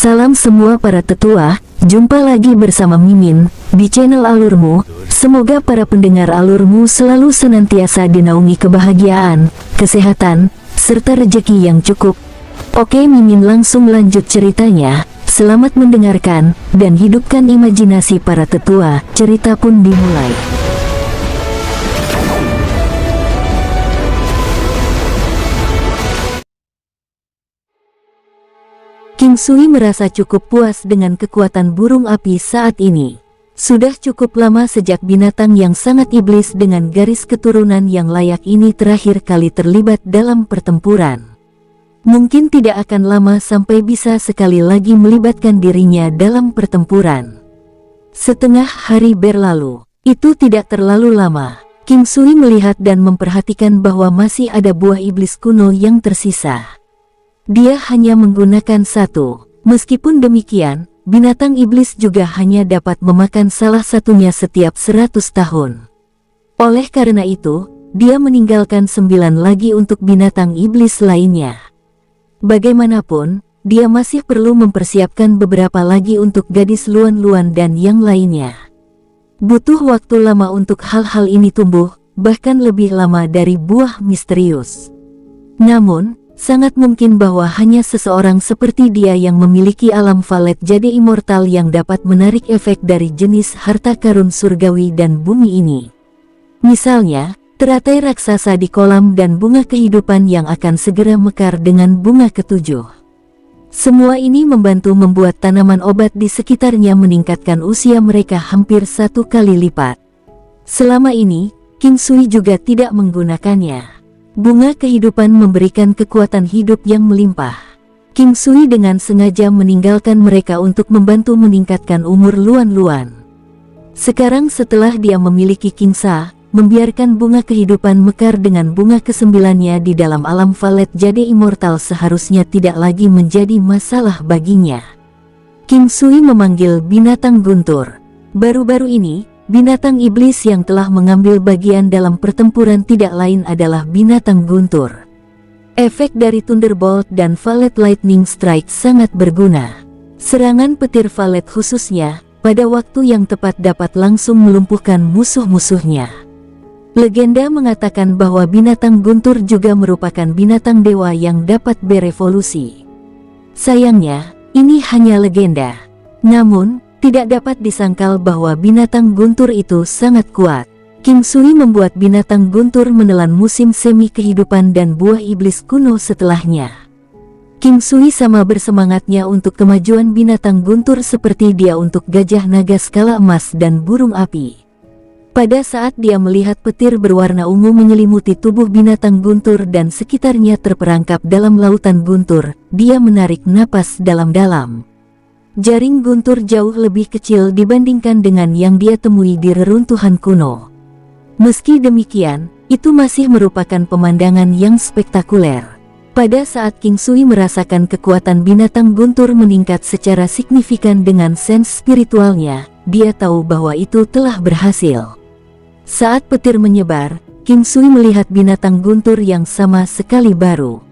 Salam semua para tetua, jumpa lagi bersama Mimin di channel Alurmu. Semoga para pendengar Alurmu selalu senantiasa dinaungi kebahagiaan, kesehatan, serta rezeki yang cukup. Oke, Mimin langsung lanjut ceritanya. Selamat mendengarkan dan hidupkan imajinasi para tetua. Cerita pun dimulai. King Sui merasa cukup puas dengan kekuatan burung api saat ini. Sudah cukup lama sejak binatang yang sangat iblis dengan garis keturunan yang layak ini terakhir kali terlibat dalam pertempuran. Mungkin tidak akan lama sampai bisa sekali lagi melibatkan dirinya dalam pertempuran. Setengah hari berlalu, itu tidak terlalu lama. King Sui melihat dan memperhatikan bahwa masih ada buah iblis kuno yang tersisa. Dia hanya menggunakan satu. Meskipun demikian, binatang iblis juga hanya dapat memakan salah satunya setiap 100 tahun. Oleh karena itu, dia meninggalkan 9 lagi untuk binatang iblis lainnya. Bagaimanapun, dia masih perlu mempersiapkan beberapa lagi untuk gadis luan-luan dan yang lainnya. Butuh waktu lama untuk hal-hal ini tumbuh, bahkan lebih lama dari buah misterius. Namun, sangat mungkin bahwa hanya seseorang seperti dia yang memiliki alam valet jadi immortal yang dapat menarik efek dari jenis harta karun surgawi dan bumi ini. Misalnya, teratai raksasa di kolam dan bunga kehidupan yang akan segera mekar dengan bunga ketujuh. Semua ini membantu membuat tanaman obat di sekitarnya meningkatkan usia mereka hampir 1 kali lipat. Selama ini, King Sui juga tidak menggunakannya. Bunga kehidupan memberikan kekuatan hidup yang melimpah. King Sui dengan sengaja meninggalkan mereka untuk membantu meningkatkan umur luan-luan. Sekarang setelah dia memiliki King Sa, membiarkan bunga kehidupan mekar dengan bunga kesembilannya di dalam alam valet jadi immortal seharusnya tidak lagi menjadi masalah baginya. King Sui memanggil binatang guntur. Baru-baru ini, binatang iblis yang telah mengambil bagian dalam pertempuran tidak lain adalah binatang guntur. Efek dari Thunderbolt dan Valet Lightning Strike sangat berguna. Serangan petir Valet khususnya, pada waktu yang tepat dapat langsung melumpuhkan musuh-musuhnya. Legenda mengatakan bahwa binatang guntur juga merupakan binatang dewa yang dapat berevolusi. Sayangnya, ini hanya legenda. Namun, tidak dapat disangkal bahwa binatang guntur itu sangat kuat. King Sui membuat binatang guntur menelan musim semi kehidupan dan buah iblis kuno setelahnya. King Sui sama bersemangatnya untuk kemajuan binatang guntur seperti dia untuk gajah naga skala emas dan burung api. Pada saat dia melihat petir berwarna ungu menyelimuti tubuh binatang guntur dan sekitarnya terperangkap dalam lautan guntur, dia menarik napas dalam-dalam. Jaring guntur jauh lebih kecil dibandingkan dengan yang dia temui di reruntuhan kuno. Meski demikian, itu masih merupakan pemandangan yang spektakuler. Pada saat King Sui merasakan kekuatan binatang guntur meningkat secara signifikan dengan sense spiritualnya, dia tahu bahwa itu telah berhasil. Saat petir menyebar, King Sui melihat binatang guntur yang sama sekali baru.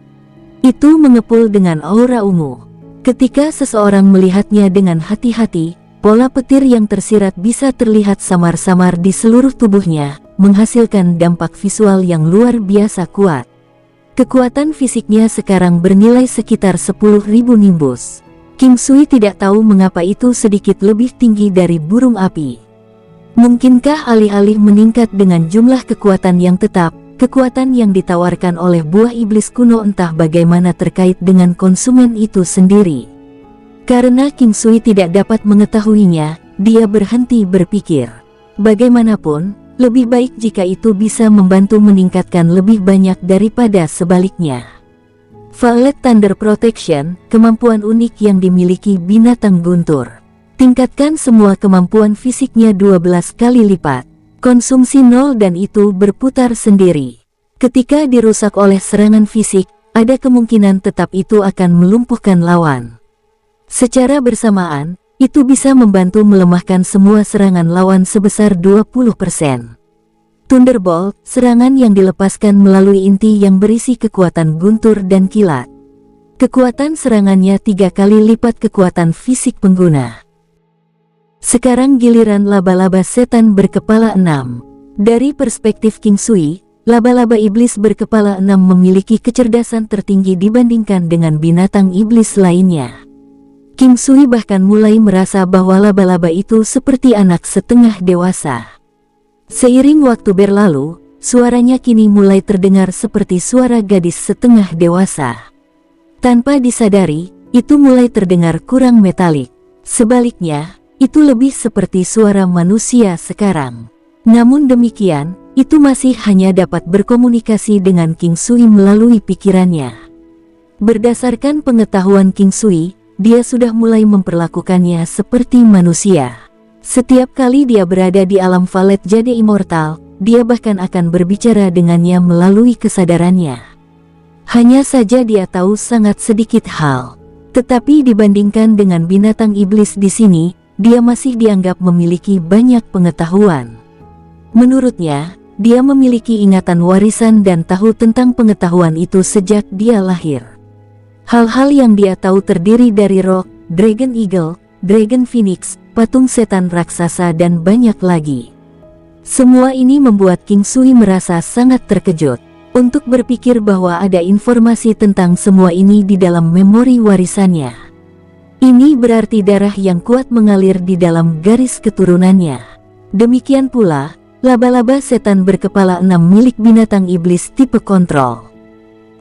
Itu mengepul dengan aura ungu. Ketika seseorang melihatnya dengan hati-hati, pola petir yang tersirat bisa terlihat samar-samar di seluruh tubuhnya, menghasilkan dampak visual yang luar biasa kuat. Kekuatan fisiknya sekarang bernilai sekitar 10.000 nimbus. King Sui tidak tahu mengapa itu sedikit lebih tinggi dari burung api. Mungkinkah alih-alih meningkat dengan jumlah kekuatan yang tetap, kekuatan yang ditawarkan oleh buah iblis kuno entah bagaimana terkait dengan konsumen itu sendiri. Karena King Sui tidak dapat mengetahuinya, dia berhenti berpikir. Bagaimanapun, lebih baik jika itu bisa membantu meningkatkan lebih banyak daripada sebaliknya. Valet Thunder Protection, kemampuan unik yang dimiliki binatang guntur. Tingkatkan semua kemampuan fisiknya 12 kali lipat. Konsumsi 0 dan itu berputar sendiri. Ketika dirusak oleh serangan fisik, ada kemungkinan tetap itu akan melumpuhkan lawan. Secara bersamaan, itu bisa membantu melemahkan semua serangan lawan sebesar 20%. Thunderbolt, serangan yang dilepaskan melalui inti yang berisi kekuatan guntur dan kilat. Kekuatan serangannya 3 kali lipat kekuatan fisik pengguna. Sekarang giliran laba-laba setan berkepala 6. Dari perspektif King Sui, laba-laba iblis berkepala 6 memiliki kecerdasan tertinggi dibandingkan dengan binatang iblis lainnya. King Sui bahkan mulai merasa bahwa laba-laba itu seperti anak setengah dewasa. Seiring waktu berlalu, suaranya kini mulai terdengar seperti suara gadis setengah dewasa. Tanpa disadari, itu mulai terdengar kurang metalik. Sebaliknya, itu lebih seperti suara manusia sekarang. Namun demikian, itu masih hanya dapat berkomunikasi dengan King Sui melalui pikirannya. Berdasarkan pengetahuan King Sui, dia sudah mulai memperlakukannya seperti manusia. Setiap kali dia berada di alam Valet Jade Immortal, dia bahkan akan berbicara dengannya melalui kesadarannya. Hanya saja dia tahu sangat sedikit hal. Tetapi dibandingkan dengan binatang iblis di sini, dia masih dianggap memiliki banyak pengetahuan. Menurutnya, dia memiliki ingatan warisan dan tahu tentang pengetahuan itu sejak dia lahir. Hal-hal yang dia tahu terdiri dari roh, Dragon Eagle, Dragon Phoenix, patung setan raksasa dan banyak lagi. Semua ini membuat King Sui merasa sangat terkejut. Untuk berpikir bahwa ada informasi tentang semua ini di dalam memori warisannya. Ini berarti darah yang kuat mengalir di dalam garis keturunannya. Demikian pula, laba-laba setan berkepala 6 milik binatang iblis tipe kontrol.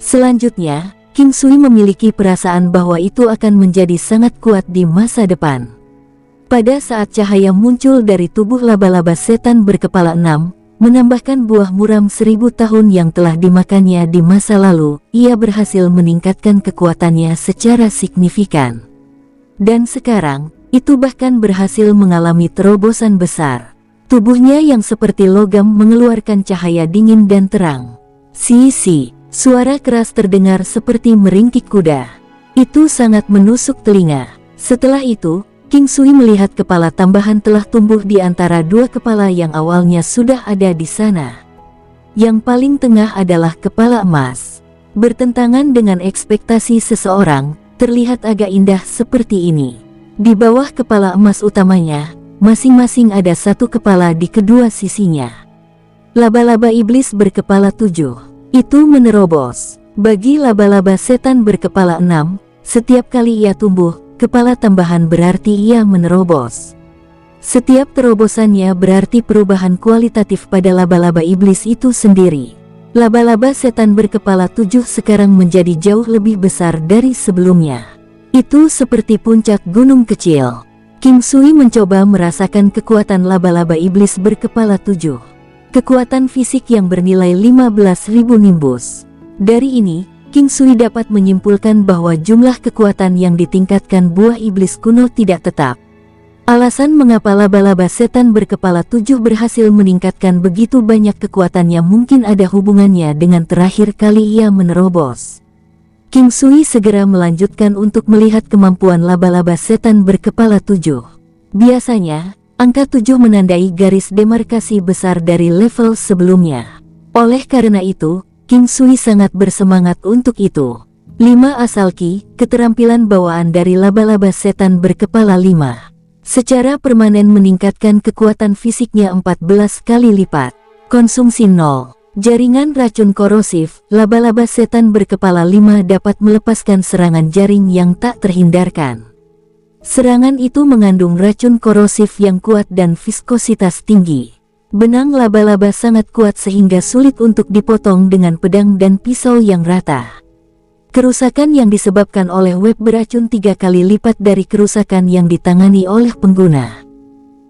Selanjutnya, King Sui memiliki perasaan bahwa itu akan menjadi sangat kuat di masa depan. Pada saat cahaya muncul dari tubuh laba-laba setan berkepala 6, menambahkan buah muram 1000 tahun yang telah dimakannya di masa lalu, ia berhasil meningkatkan kekuatannya secara signifikan. Dan sekarang, itu bahkan berhasil mengalami terobosan besar. Tubuhnya yang seperti logam mengeluarkan cahaya dingin dan terang. Si. Suara keras terdengar seperti meringkik kuda. Itu sangat menusuk telinga. Setelah itu, King Sui melihat kepala tambahan telah tumbuh di antara 2 kepala yang awalnya sudah ada di sana. Yang paling tengah adalah kepala emas. Bertentangan dengan ekspektasi seseorang, terlihat agak indah seperti ini. Di bawah kepala emas utamanya, masing-masing ada 1 kepala di kedua sisinya. Laba-laba iblis berkepala 7. Itu menerobos. Bagi laba-laba setan berkepala 6, setiap kali ia tumbuh, kepala tambahan berarti ia menerobos. Setiap terobosannya berarti perubahan kualitatif pada laba-laba iblis itu sendiri. Laba-laba setan berkepala 7 sekarang menjadi jauh lebih besar dari sebelumnya. Itu seperti puncak gunung kecil. King Sui mencoba merasakan kekuatan laba-laba iblis berkepala 7. Kekuatan fisik yang bernilai 15.000 nimbus. Dari ini, King Sui dapat menyimpulkan bahwa jumlah kekuatan yang ditingkatkan buah iblis kuno tidak tetap. Alasan mengapa laba-laba setan berkepala 7 berhasil meningkatkan begitu banyak kekuatannya mungkin ada hubungannya dengan terakhir kali ia menerobos. King Sui segera melanjutkan untuk melihat kemampuan laba-laba setan berkepala 7. Biasanya, angka 7 menandai garis demarkasi besar dari level sebelumnya. Oleh karena itu, King Sui sangat bersemangat untuk itu. 5 asal Ki, keterampilan bawaan dari laba-laba setan berkepala 5. Secara permanen meningkatkan kekuatan fisiknya 14 kali lipat. Konsumsi 0. Jaringan racun korosif, laba-laba setan berkepala 5 dapat melepaskan serangan jaring yang tak terhindarkan. Serangan itu mengandung racun korosif yang kuat dan viskositas tinggi. Benang laba-laba sangat kuat sehingga sulit untuk dipotong dengan pedang dan pisau yang rata. Kerusakan yang disebabkan oleh web beracun 3 kali lipat dari kerusakan yang ditangani oleh pengguna.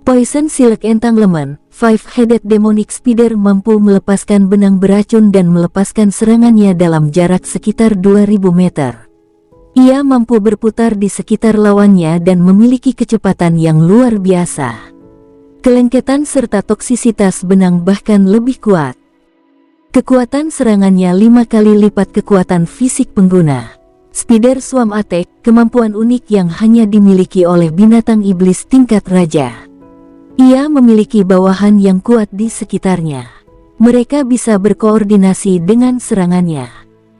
Poison Silk Entanglement, Five-Headed Demonic Spider mampu melepaskan benang beracun dan melepaskan serangannya dalam jarak sekitar 2000 meter. Ia mampu berputar di sekitar lawannya dan memiliki kecepatan yang luar biasa. Kelengketan serta toksisitas benang bahkan lebih kuat. Kekuatan serangannya 5 kali lipat kekuatan fisik pengguna. Spider Swarm Attack, kemampuan unik yang hanya dimiliki oleh binatang iblis tingkat raja. Ia memiliki bawahan yang kuat di sekitarnya. Mereka bisa berkoordinasi dengan serangannya.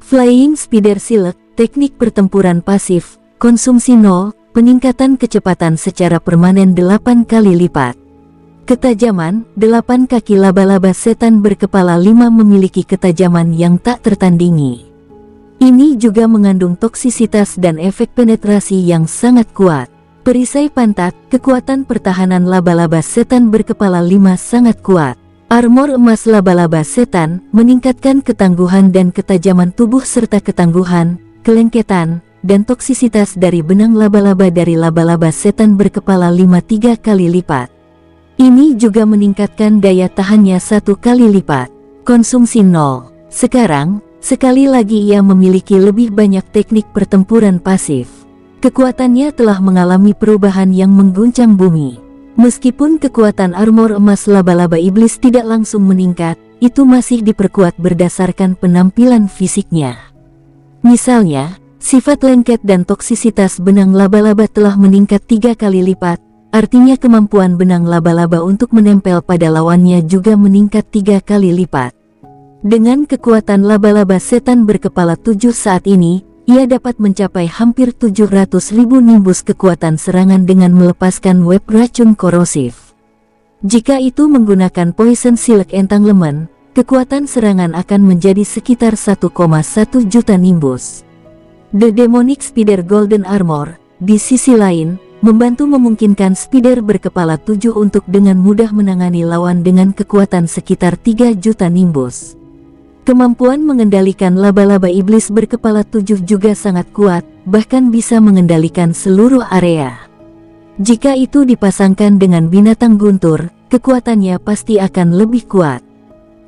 Flying Spider Silk, teknik pertempuran pasif, konsumsi 0, peningkatan kecepatan secara permanen 8 kali lipat. Ketajaman, 8 kaki laba-laba setan berkepala 5 memiliki ketajaman yang tak tertandingi. Ini juga mengandung toksisitas dan efek penetrasi yang sangat kuat. Perisai pantat, kekuatan pertahanan laba-laba setan berkepala 5 sangat kuat. Armor emas laba-laba setan, meningkatkan ketangguhan dan ketajaman tubuh serta ketangguhan, kelengketan, dan toksisitas dari benang laba-laba dari laba-laba setan berkepala 5 3 kali lipat. Ini juga meningkatkan daya tahannya 1 kali lipat. Konsumsi 0. Sekarang, sekali lagi ia memiliki lebih banyak teknik pertempuran pasif. Kekuatannya telah mengalami perubahan yang mengguncang bumi. Meskipun kekuatan armor emas laba-laba iblis tidak langsung meningkat, itu masih diperkuat berdasarkan penampilan fisiknya. Misalnya, sifat lengket dan toksisitas benang laba-laba telah meningkat 3 kali lipat, artinya kemampuan benang laba-laba untuk menempel pada lawannya juga meningkat 3 kali lipat. Dengan kekuatan laba-laba setan berkepala 7 saat ini, ia dapat mencapai hampir 700.000 nimbus kekuatan serangan dengan melepaskan web racun korosif. Jika itu menggunakan Poison Silk Entanglement, kekuatan serangan akan menjadi sekitar 1,1 juta nimbus. The Demonic Spider Golden Armor, di sisi lain, membantu memungkinkan Spider berkepala 7 untuk dengan mudah menangani lawan dengan kekuatan sekitar 3 juta nimbus. Kemampuan mengendalikan laba-laba iblis berkepala 7 juga sangat kuat, bahkan bisa mengendalikan seluruh area. Jika itu dipasangkan dengan binatang guntur, kekuatannya pasti akan lebih kuat.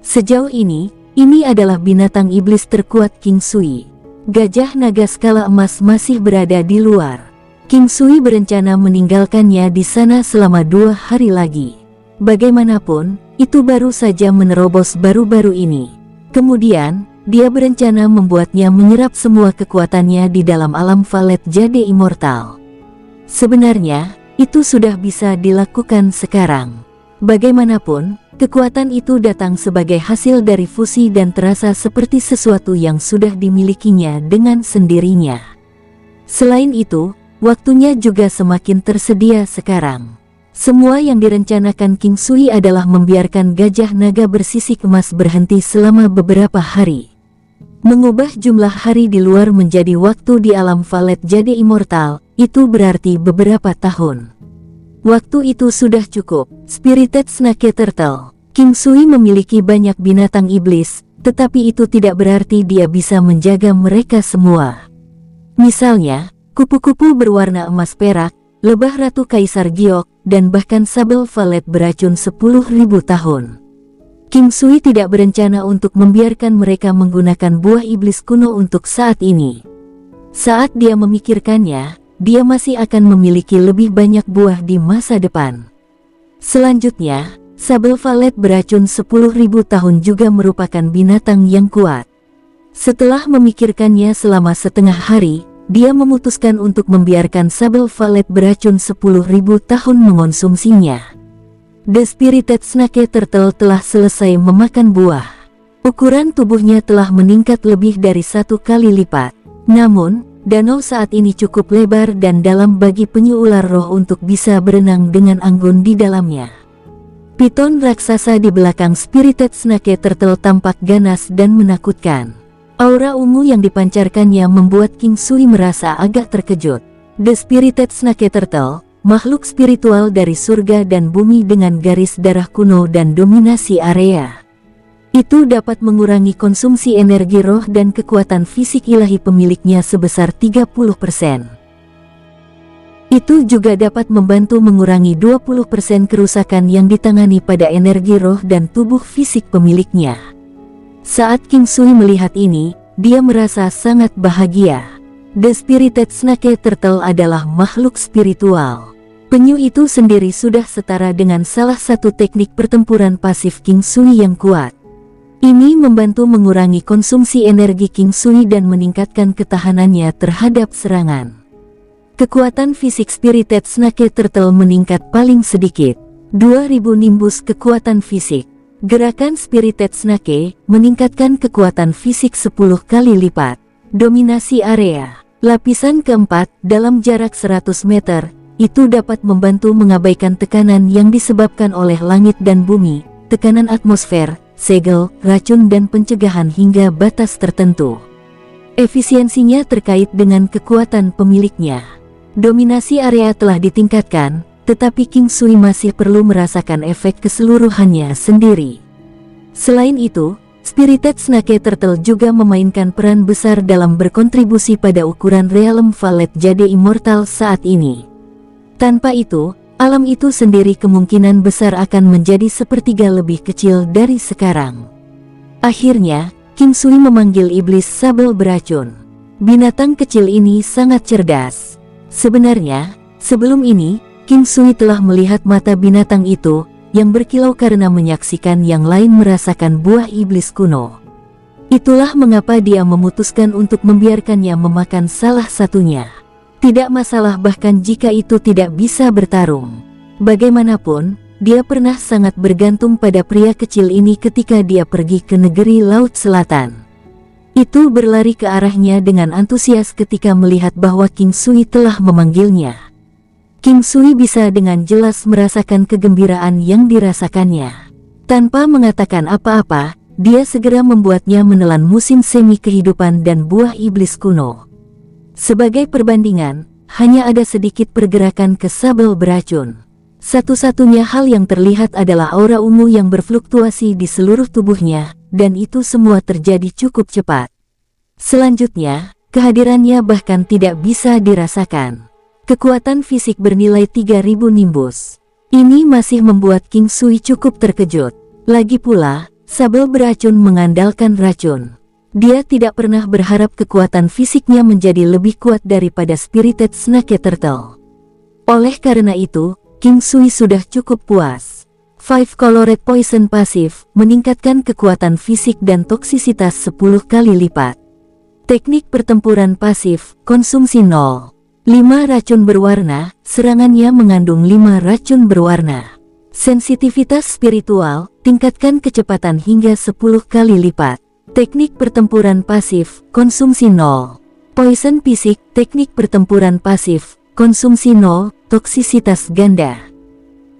Sejauh ini adalah binatang iblis terkuat King Sui. Gajah naga skala emas masih berada di luar. King Sui berencana meninggalkannya di sana selama 2 hari lagi. Bagaimanapun, itu baru saja menerobos baru-baru ini. Kemudian, dia berencana membuatnya menyerap semua kekuatannya di dalam alam Valet Jade Immortal. Sebenarnya, itu sudah bisa dilakukan sekarang. Bagaimanapun, kekuatan itu datang sebagai hasil dari fusi dan terasa seperti sesuatu yang sudah dimilikinya dengan sendirinya. Selain itu, waktunya juga semakin tersedia sekarang. Semua yang direncanakan King Sui adalah membiarkan gajah naga bersisik emas berhenti selama beberapa hari. Mengubah jumlah hari di luar menjadi waktu di alam Valet Jade Immortal, itu berarti beberapa tahun. Waktu itu sudah cukup. Spirited Snake Turtle. King Sui memiliki banyak binatang iblis, tetapi itu tidak berarti dia bisa menjaga mereka semua. Misalnya, kupu-kupu berwarna emas perak, lebah ratu kaisar giok, dan bahkan sabel valet beracun 10.000 tahun. King Sui tidak berencana untuk membiarkan mereka menggunakan buah iblis kuno untuk saat ini. Saat dia memikirkannya, dia masih akan memiliki lebih banyak buah di masa depan. Selanjutnya, sabel valet beracun 10.000 tahun juga merupakan binatang yang kuat. Setelah memikirkannya selama setengah hari, dia memutuskan untuk membiarkan sabel valet beracun 10.000 tahun mengonsumsinya. The Spirited Snake Turtle telah selesai memakan buah. Ukuran tubuhnya telah meningkat lebih dari 1 kali lipat. Namun, danau saat ini cukup lebar dan dalam bagi penyu ular roh untuk bisa berenang dengan anggun di dalamnya. Piton raksasa di belakang Spirited Snake Turtle tampak ganas dan menakutkan. Aura ungu yang dipancarkannya membuat King Sui merasa agak terkejut. The Spirited Snake Turtle, makhluk spiritual dari surga dan bumi dengan garis darah kuno dan dominasi area. Itu dapat mengurangi konsumsi energi roh dan kekuatan fisik ilahi pemiliknya sebesar 30%. Itu juga dapat membantu mengurangi 20% kerusakan yang ditangani pada energi roh dan tubuh fisik pemiliknya. Saat King Sui melihat ini, dia merasa sangat bahagia. The Spirited Snake Turtle adalah makhluk spiritual. Penyu itu sendiri sudah setara dengan salah satu teknik pertempuran pasif King Sui yang kuat. Ini membantu mengurangi konsumsi energi King Sui dan meningkatkan ketahanannya terhadap serangan. Kekuatan fisik Spirited Snake Turtle meningkat paling sedikit, 2000 nimbus kekuatan fisik. Gerakan Spirited Snake meningkatkan kekuatan fisik 10 kali lipat. Dominasi area. Lapisan keempat, dalam jarak 100 meter, itu dapat membantu mengabaikan tekanan yang disebabkan oleh langit dan bumi, tekanan atmosfer, segel, racun dan pencegahan hingga batas tertentu. Efisiensinya terkait dengan kekuatan pemiliknya. Dominasi area telah ditingkatkan, tetapi King Sui masih perlu merasakan efek keseluruhannya sendiri. Selain itu, Spirited Snake Turtle juga memainkan peran besar dalam berkontribusi pada ukuran Realm Valet Jade Immortal saat ini. Tanpa itu, alam itu sendiri kemungkinan besar akan menjadi sepertiga lebih kecil dari sekarang. Akhirnya, King Sui memanggil iblis sabel beracun. Binatang kecil ini sangat cerdas. Sebenarnya, sebelum ini, King Sui telah melihat mata binatang itu yang berkilau karena menyaksikan yang lain merasakan buah iblis kuno. Itulah mengapa dia memutuskan untuk membiarkannya memakan salah satunya. Tidak masalah bahkan jika itu tidak bisa bertarung. Bagaimanapun, dia pernah sangat bergantung pada pria kecil ini ketika dia pergi ke negeri Laut Selatan. Itu berlari ke arahnya dengan antusias ketika melihat bahwa King Sui telah memanggilnya. King Sui bisa dengan jelas merasakan kegembiraan yang dirasakannya. Tanpa mengatakan apa-apa, dia segera membuatnya menelan musim semi kehidupan dan buah iblis kuno. Sebagai perbandingan, hanya ada sedikit pergerakan ke sabel beracun. Satu-satunya hal yang terlihat adalah aura ungu yang berfluktuasi di seluruh tubuhnya, dan itu semua terjadi cukup cepat. Selanjutnya, kehadirannya bahkan tidak bisa dirasakan. Kekuatan fisik bernilai 3000 nimbus. Ini masih membuat King Sui cukup terkejut. Lagi pula, sabel beracun mengandalkan racun. Dia tidak pernah berharap kekuatan fisiknya menjadi lebih kuat daripada Spirited Snake Turtle. Oleh karena itu, King Sui sudah cukup puas. Five Colored Poison pasif meningkatkan kekuatan fisik dan toksisitas 10 kali lipat. Teknik pertempuran pasif, konsumsi 0. 5 racun berwarna, serangannya mengandung 5 racun berwarna. Sensitivitas spiritual, tingkatkan kecepatan hingga 10 kali lipat. Teknik pertempuran pasif, konsumsi 0. Poison fisik, teknik pertempuran pasif, konsumsi 0, toksisitas ganda.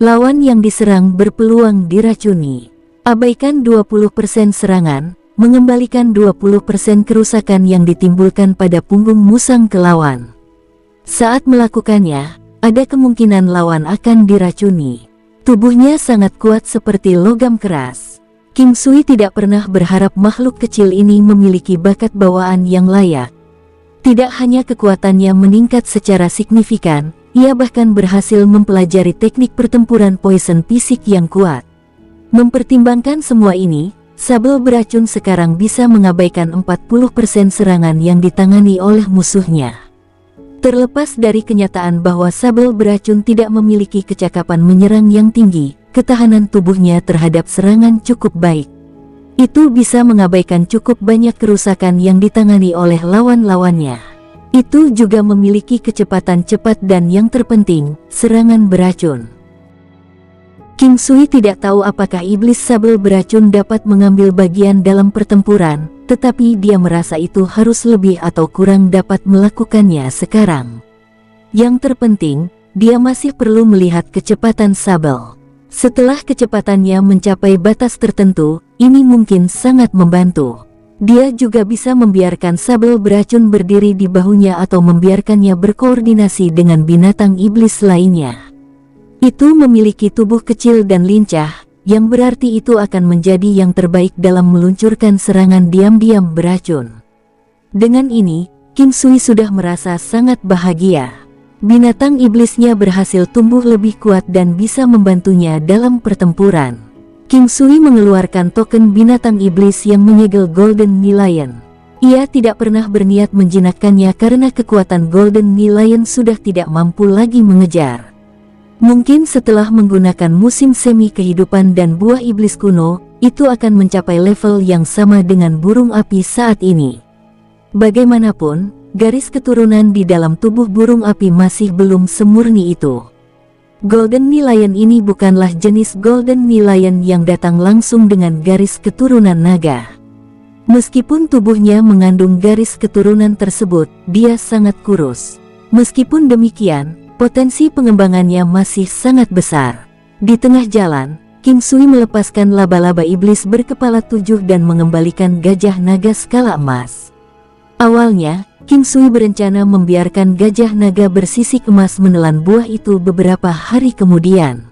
Lawan yang diserang berpeluang diracuni. Abaikan 20% serangan, mengembalikan 20% kerusakan yang ditimbulkan pada punggung musang ke lawan. Saat melakukannya, ada kemungkinan lawan akan diracuni. Tubuhnya sangat kuat seperti logam keras. King Sui tidak pernah berharap makhluk kecil ini memiliki bakat bawaan yang layak. Tidak hanya kekuatannya meningkat secara signifikan, ia bahkan berhasil mempelajari teknik pertempuran poison fisik yang kuat. Mempertimbangkan semua ini, sabel beracun sekarang bisa mengabaikan 40% serangan yang ditangani oleh musuhnya. Terlepas dari kenyataan bahwa sabel beracun tidak memiliki kecakapan menyerang yang tinggi, ketahanan tubuhnya terhadap serangan cukup baik. Itu bisa mengabaikan cukup banyak kerusakan yang ditangani oleh lawan-lawannya. Itu juga memiliki kecepatan cepat dan yang terpenting, serangan beracun. King Sui tidak tahu apakah iblis sabel beracun dapat mengambil bagian dalam pertempuran, tetapi dia merasa itu harus lebih atau kurang dapat melakukannya sekarang. Yang terpenting, dia masih perlu melihat kecepatan sabel. Setelah kecepatannya mencapai batas tertentu, ini mungkin sangat membantu. Dia juga bisa membiarkan sabel beracun berdiri di bahunya atau membiarkannya berkoordinasi dengan binatang iblis lainnya. Itu memiliki tubuh kecil dan lincah, yang berarti itu akan menjadi yang terbaik dalam meluncurkan serangan diam-diam beracun. Dengan ini, King Sui sudah merasa sangat bahagia. Binatang iblisnya berhasil tumbuh lebih kuat dan bisa membantunya dalam pertempuran. King Sui mengeluarkan token binatang iblis yang menyegel Golden Knee Lion. Ia tidak pernah berniat menjinakkannya karena kekuatan Golden Knee Lion sudah tidak mampu lagi mengejar. Mungkin setelah menggunakan musim semi kehidupan dan buah iblis kuno, itu akan mencapai level yang sama dengan burung api saat ini. Bagaimanapun, garis keturunan di dalam tubuh burung api masih belum semurni itu. Golden Knee Lion ini bukanlah jenis Golden Knee Lion yang datang langsung dengan garis keturunan naga. Meskipun tubuhnya mengandung garis keturunan tersebut, dia sangat kurus. Meskipun demikian, potensi pengembangannya masih sangat besar. Di tengah jalan, King Sui melepaskan laba-laba iblis berkepala 7 dan mengembalikan gajah naga skala emas. Awalnya, King Sui berencana membiarkan gajah naga bersisik emas menelan buah itu beberapa hari kemudian.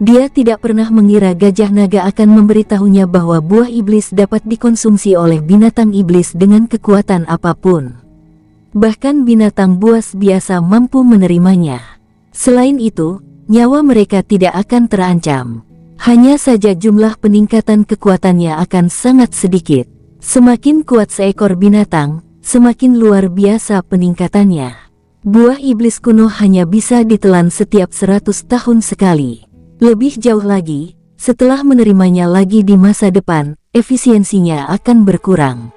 Dia tidak pernah mengira gajah naga akan memberitahunya bahwa buah iblis dapat dikonsumsi oleh binatang iblis dengan kekuatan apapun. Bahkan binatang buas biasa mampu menerimanya. Selain itu, nyawa mereka tidak akan terancam. Hanya saja jumlah peningkatan kekuatannya akan sangat sedikit. Semakin kuat seekor binatang, semakin luar biasa peningkatannya. Buah iblis kuno hanya bisa ditelan setiap 100 tahun sekali. Lebih jauh lagi, setelah menerimanya lagi di masa depan, efisiensinya akan berkurang.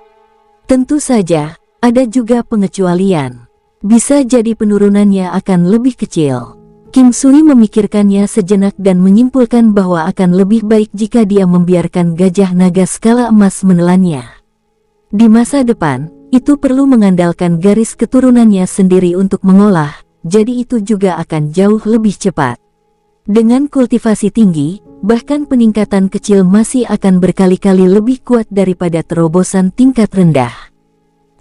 Tentu saja, ada juga pengecualian. Bisa jadi penurunannya akan lebih kecil. King Sui memikirkannya sejenak dan menyimpulkan bahwa akan lebih baik jika dia membiarkan gajah naga skala emas menelannya. Di masa depan, itu perlu mengandalkan garis keturunannya sendiri untuk mengolah, jadi itu juga akan jauh lebih cepat. Dengan kultivasi tinggi, bahkan peningkatan kecil masih akan berkali-kali lebih kuat daripada terobosan tingkat rendah.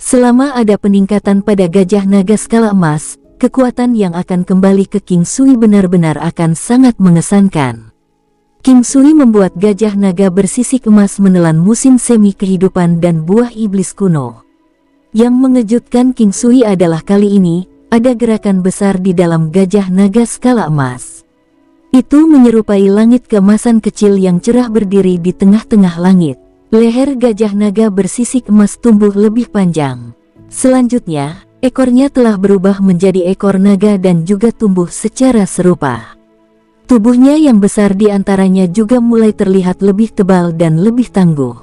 Selama ada peningkatan pada gajah naga skala emas, kekuatan yang akan kembali ke King Sui benar-benar akan sangat mengesankan. King Sui membuat gajah naga bersisik emas menelan musim semi kehidupan dan buah iblis kuno. Yang mengejutkan King Sui adalah kali ini, ada gerakan besar di dalam gajah naga skala emas. Itu menyerupai langit keemasan kecil yang cerah berdiri di tengah-tengah langit. Leher gajah naga bersisik emas tumbuh lebih panjang. Selanjutnya, ekornya telah berubah menjadi ekor naga dan juga tumbuh secara serupa. Tubuhnya yang besar di antaranya juga mulai terlihat lebih tebal dan lebih tangguh.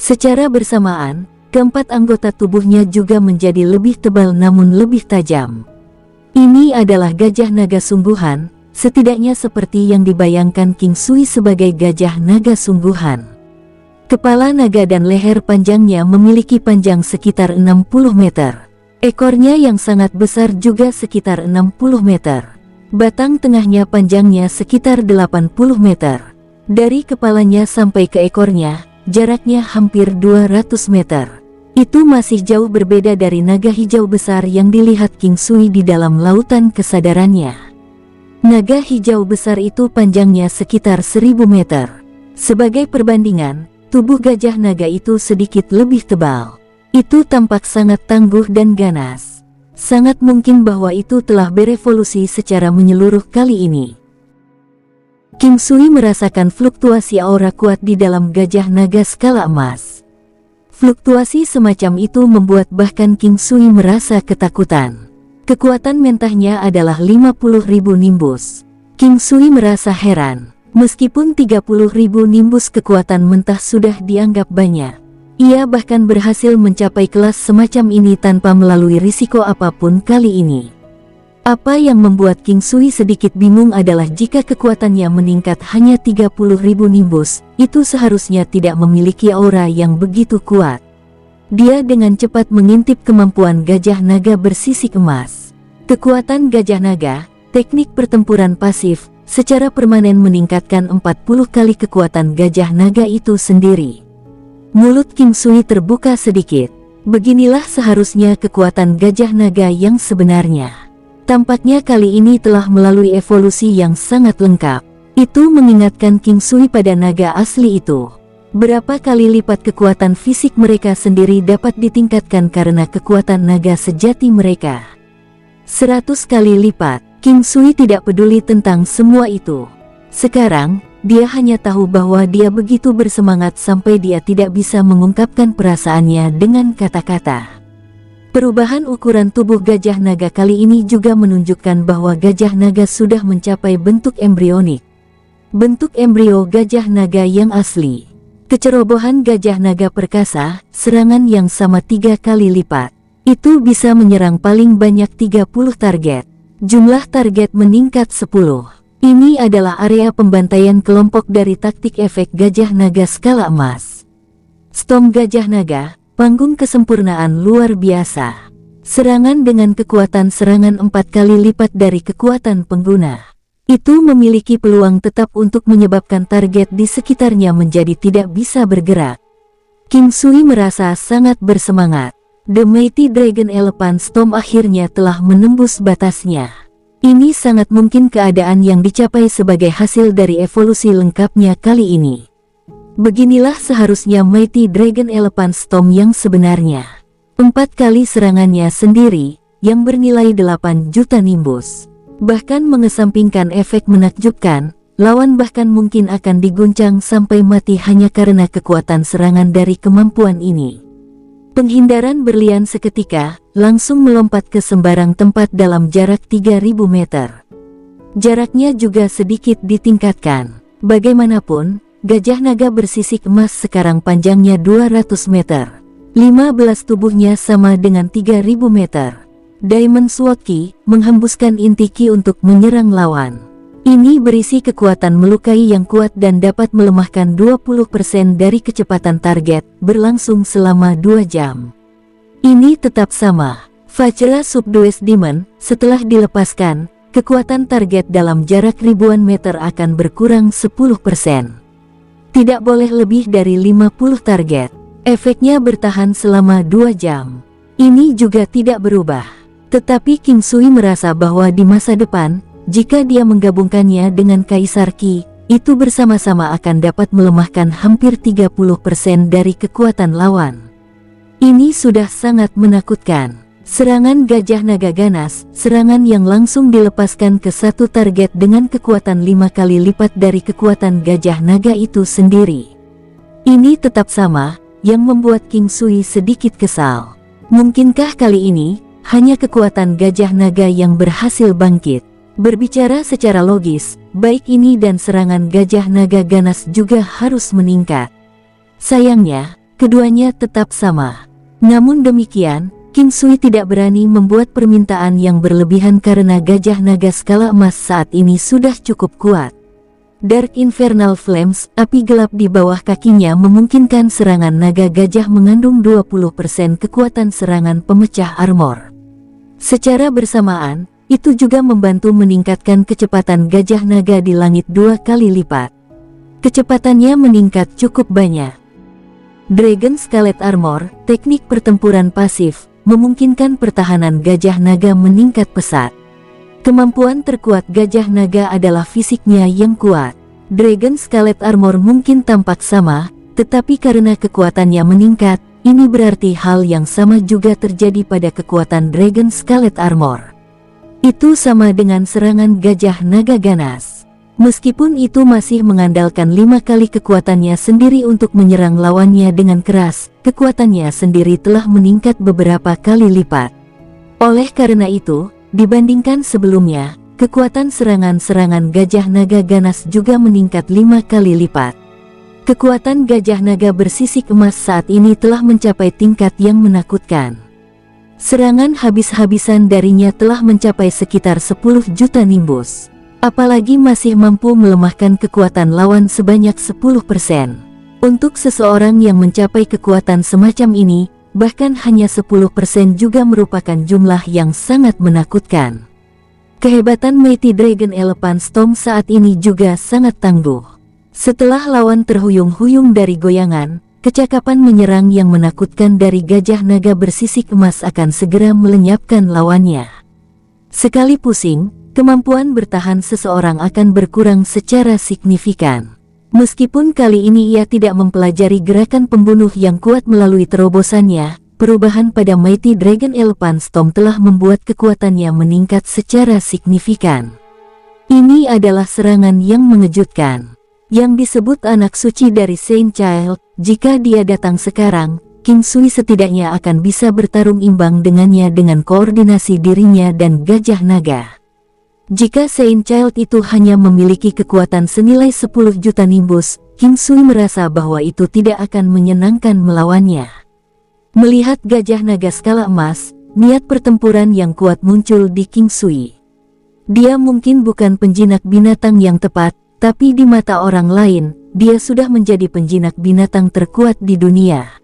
Secara bersamaan, keempat anggota tubuhnya juga menjadi lebih tebal namun lebih tajam. Ini adalah gajah naga sungguhan, setidaknya seperti yang dibayangkan King Sui sebagai gajah naga sungguhan. Kepala naga dan leher panjangnya memiliki panjang sekitar 60 meter. Ekornya yang sangat besar juga sekitar 60 meter. Batang tengahnya panjangnya sekitar 80 meter. Dari kepalanya sampai ke ekornya, jaraknya hampir 200 meter. Itu masih jauh berbeda dari naga hijau besar yang dilihat King Sui di dalam lautan kesadarannya. Naga hijau besar itu panjangnya sekitar 1000 meter. Sebagai perbandingan, tubuh gajah naga itu sedikit lebih tebal. Itu tampak sangat tangguh dan ganas. Sangat mungkin bahwa itu telah berevolusi secara menyeluruh kali ini. King Sui merasakan fluktuasi aura kuat di dalam gajah naga skala emas. Fluktuasi semacam itu membuat bahkan King Sui merasa ketakutan. Kekuatan mentahnya adalah 50.000 nimbus. King Sui merasa heran. Meskipun 30.000 nimbus kekuatan mentah sudah dianggap banyak, ia bahkan berhasil mencapai kelas semacam ini tanpa melalui risiko apapun kali ini. Apa yang membuat King Sui sedikit bingung adalah jika kekuatannya meningkat hanya 30.000 nimbus, itu seharusnya tidak memiliki aura yang begitu kuat. Dia dengan cepat mengintip kemampuan gajah naga bersisik emas. Kekuatan gajah naga, teknik pertempuran pasif, secara permanen meningkatkan 40 kali kekuatan gajah naga itu sendiri. Mulut King Sui terbuka sedikit. Beginilah seharusnya kekuatan gajah naga yang sebenarnya. Tampaknya kali ini telah melalui evolusi yang sangat lengkap. Itu mengingatkan King Sui pada naga asli itu. Berapa kali lipat kekuatan fisik mereka sendiri dapat ditingkatkan karena kekuatan naga sejati mereka. 100 kali lipat. King Sui tidak peduli tentang semua itu. Sekarang, dia hanya tahu bahwa dia begitu bersemangat sampai dia tidak bisa mengungkapkan perasaannya dengan kata-kata. Perubahan ukuran tubuh gajah naga kali ini juga menunjukkan bahwa gajah naga sudah mencapai bentuk embrionik. Bentuk embrio gajah naga yang asli. Kecerobohan gajah naga perkasa, serangan yang sama 3 kali lipat. Itu bisa menyerang paling banyak 30 target. Jumlah target meningkat 10. Ini adalah area pembantaian kelompok dari taktik efek gajah naga skala emas. Storm Gajah Naga, panggung kesempurnaan luar biasa. Serangan dengan kekuatan serangan 4 kali lipat dari kekuatan pengguna. Itu memiliki peluang tetap untuk menyebabkan target di sekitarnya menjadi tidak bisa bergerak. King Sui merasa sangat bersemangat. The Mighty Dragon Elephant Storm akhirnya telah menembus batasnya. Ini sangat mungkin keadaan yang dicapai sebagai hasil dari evolusi lengkapnya kali ini. Beginilah seharusnya Mighty Dragon Elephant Storm yang sebenarnya. 4 kali serangannya sendiri, yang bernilai 8 juta nimbus. Bahkan mengesampingkan efek menakjubkan, lawan bahkan mungkin akan diguncang sampai mati hanya karena kekuatan serangan dari kemampuan ini. Penghindaran berlian seketika, langsung melompat ke sembarang tempat dalam jarak 3000 meter. Jaraknya juga sedikit ditingkatkan. Bagaimanapun, Gajah Naga bersisik emas sekarang panjangnya 200 meter. 15 tubuhnya sama dengan 3000 meter. Diamond Sword Ki menghembuskan inti Ki untuk menyerang lawan. Ini berisi kekuatan melukai yang kuat dan dapat melemahkan 20% dari kecepatan target, berlangsung selama 2 jam. Ini tetap sama. Vajra Subdues Demon, setelah dilepaskan, kekuatan target dalam jarak ribuan meter akan berkurang 10%. Tidak boleh lebih dari 50 target. Efeknya bertahan selama 2 jam. Ini juga tidak berubah. Tetapi King Sui merasa bahwa di masa depan, jika dia menggabungkannya dengan Kaisar Ki, itu bersama-sama akan dapat melemahkan hampir 30% dari kekuatan lawan. Ini sudah sangat menakutkan. Serangan Gajah Naga ganas, serangan yang langsung dilepaskan ke satu target dengan kekuatan 5 kali lipat dari kekuatan Gajah Naga itu sendiri. Ini tetap sama, yang membuat King Sui sedikit kesal. Mungkinkah kali ini, hanya kekuatan Gajah Naga yang berhasil bangkit? Berbicara secara logis, baik ini dan serangan Gajah Naga ganas juga harus meningkat. Sayangnya, keduanya tetap sama. Namun demikian, King Sui tidak berani membuat permintaan yang berlebihan karena Gajah Naga skala emas saat ini sudah cukup kuat. Dark Infernal Flames, api gelap di bawah kakinya memungkinkan serangan naga gajah mengandung 20% kekuatan serangan pemecah armor. Secara bersamaan, itu juga membantu meningkatkan kecepatan Gajah Naga di langit 2 kali lipat. Kecepatannya meningkat cukup banyak. Dragon Scarlet Armor, teknik pertempuran pasif, memungkinkan pertahanan Gajah Naga meningkat pesat. Kemampuan terkuat Gajah Naga adalah fisiknya yang kuat. Dragon Scarlet Armor mungkin tampak sama, tetapi karena kekuatannya meningkat, ini berarti hal yang sama juga terjadi pada kekuatan Dragon Scarlet Armor. Itu sama dengan serangan Gajah Naga ganas. Meskipun itu masih mengandalkan 5 kali kekuatannya sendiri untuk menyerang lawannya dengan keras, kekuatannya sendiri telah meningkat beberapa kali lipat. Oleh karena itu, dibandingkan sebelumnya, kekuatan serangan-serangan Gajah Naga ganas juga meningkat 5 kali lipat. Kekuatan Gajah Naga bersisik emas saat ini telah mencapai tingkat yang menakutkan. Serangan habis-habisan darinya telah mencapai sekitar 10 juta nimbus. Apalagi masih mampu melemahkan kekuatan lawan sebanyak 10%. Untuk seseorang yang mencapai kekuatan semacam ini, bahkan hanya 10% juga merupakan jumlah yang sangat menakutkan. Kehebatan Mighty Dragon Elephant Storm saat ini juga sangat tangguh. Setelah lawan terhuyung-huyung dari goyangan, kecakapan menyerang yang menakutkan dari Gajah Naga bersisik emas akan segera melenyapkan lawannya. Sekali pusing, kemampuan bertahan seseorang akan berkurang secara signifikan. Meskipun kali ini ia tidak mempelajari gerakan pembunuh yang kuat melalui terobosannya, perubahan pada Mighty Dragon Elephant Storm telah membuat kekuatannya meningkat secara signifikan. Ini adalah serangan yang mengejutkan. Yang disebut anak suci dari Saint Child, jika dia datang sekarang, King Sui setidaknya akan bisa bertarung imbang dengannya dengan koordinasi dirinya dan Gajah Naga. Jika Saint Child itu hanya memiliki kekuatan senilai 10 juta nimbus, King Sui merasa bahwa itu tidak akan menyenangkan melawannya. Melihat Gajah Naga skala emas, niat pertempuran yang kuat muncul di King Sui. Dia mungkin bukan penjinak binatang yang tepat, tapi di mata orang lain, dia sudah menjadi penjinak binatang terkuat di dunia.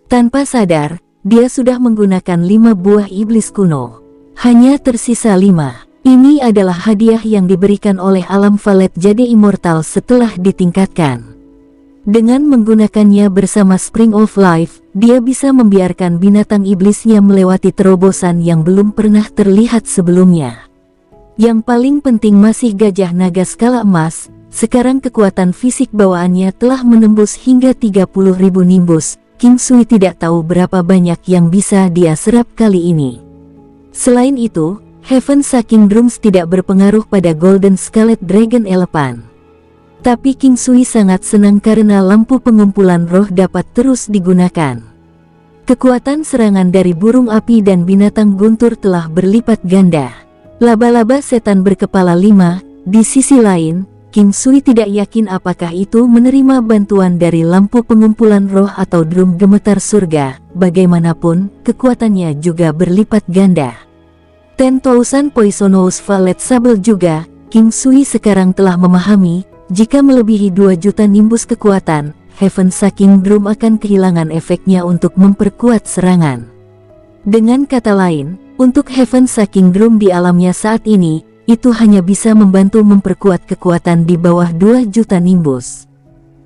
Tanpa sadar, dia sudah menggunakan 5 buah iblis kuno. Hanya tersisa 5. Ini adalah hadiah yang diberikan oleh alam Valet Jade Immortal setelah ditingkatkan. Dengan menggunakannya bersama Spring of Life, dia bisa membiarkan binatang iblisnya melewati terobosan yang belum pernah terlihat sebelumnya. Yang paling penting masih gajah naga skala emas. Sekarang kekuatan fisik bawaannya telah menembus hingga 30.000 nimbus. King Sui tidak tahu berapa banyak yang bisa dia serap kali ini. Selain itu, Heaven Sucking Drums tidak berpengaruh pada Golden Scarlet Dragon Elephant. Tapi King Sui sangat senang karena lampu pengumpulan roh dapat terus digunakan. Kekuatan serangan dari burung api dan binatang guntur telah berlipat ganda. Laba-laba setan berkepala 5, di sisi lain, King Sui tidak yakin apakah itu menerima bantuan dari lampu pengumpulan roh atau drum gemetar surga. Bagaimanapun, kekuatannya juga berlipat ganda. 10,000 Poisonous Valet Sable juga, King Sui sekarang telah memahami, jika melebihi 2 juta nimbus kekuatan, Heaven Sucking Drum akan kehilangan efeknya untuk memperkuat serangan. Dengan kata lain, untuk Heaven Sucking Drum di alamnya saat ini, itu hanya bisa membantu memperkuat kekuatan di bawah 2 juta nimbus.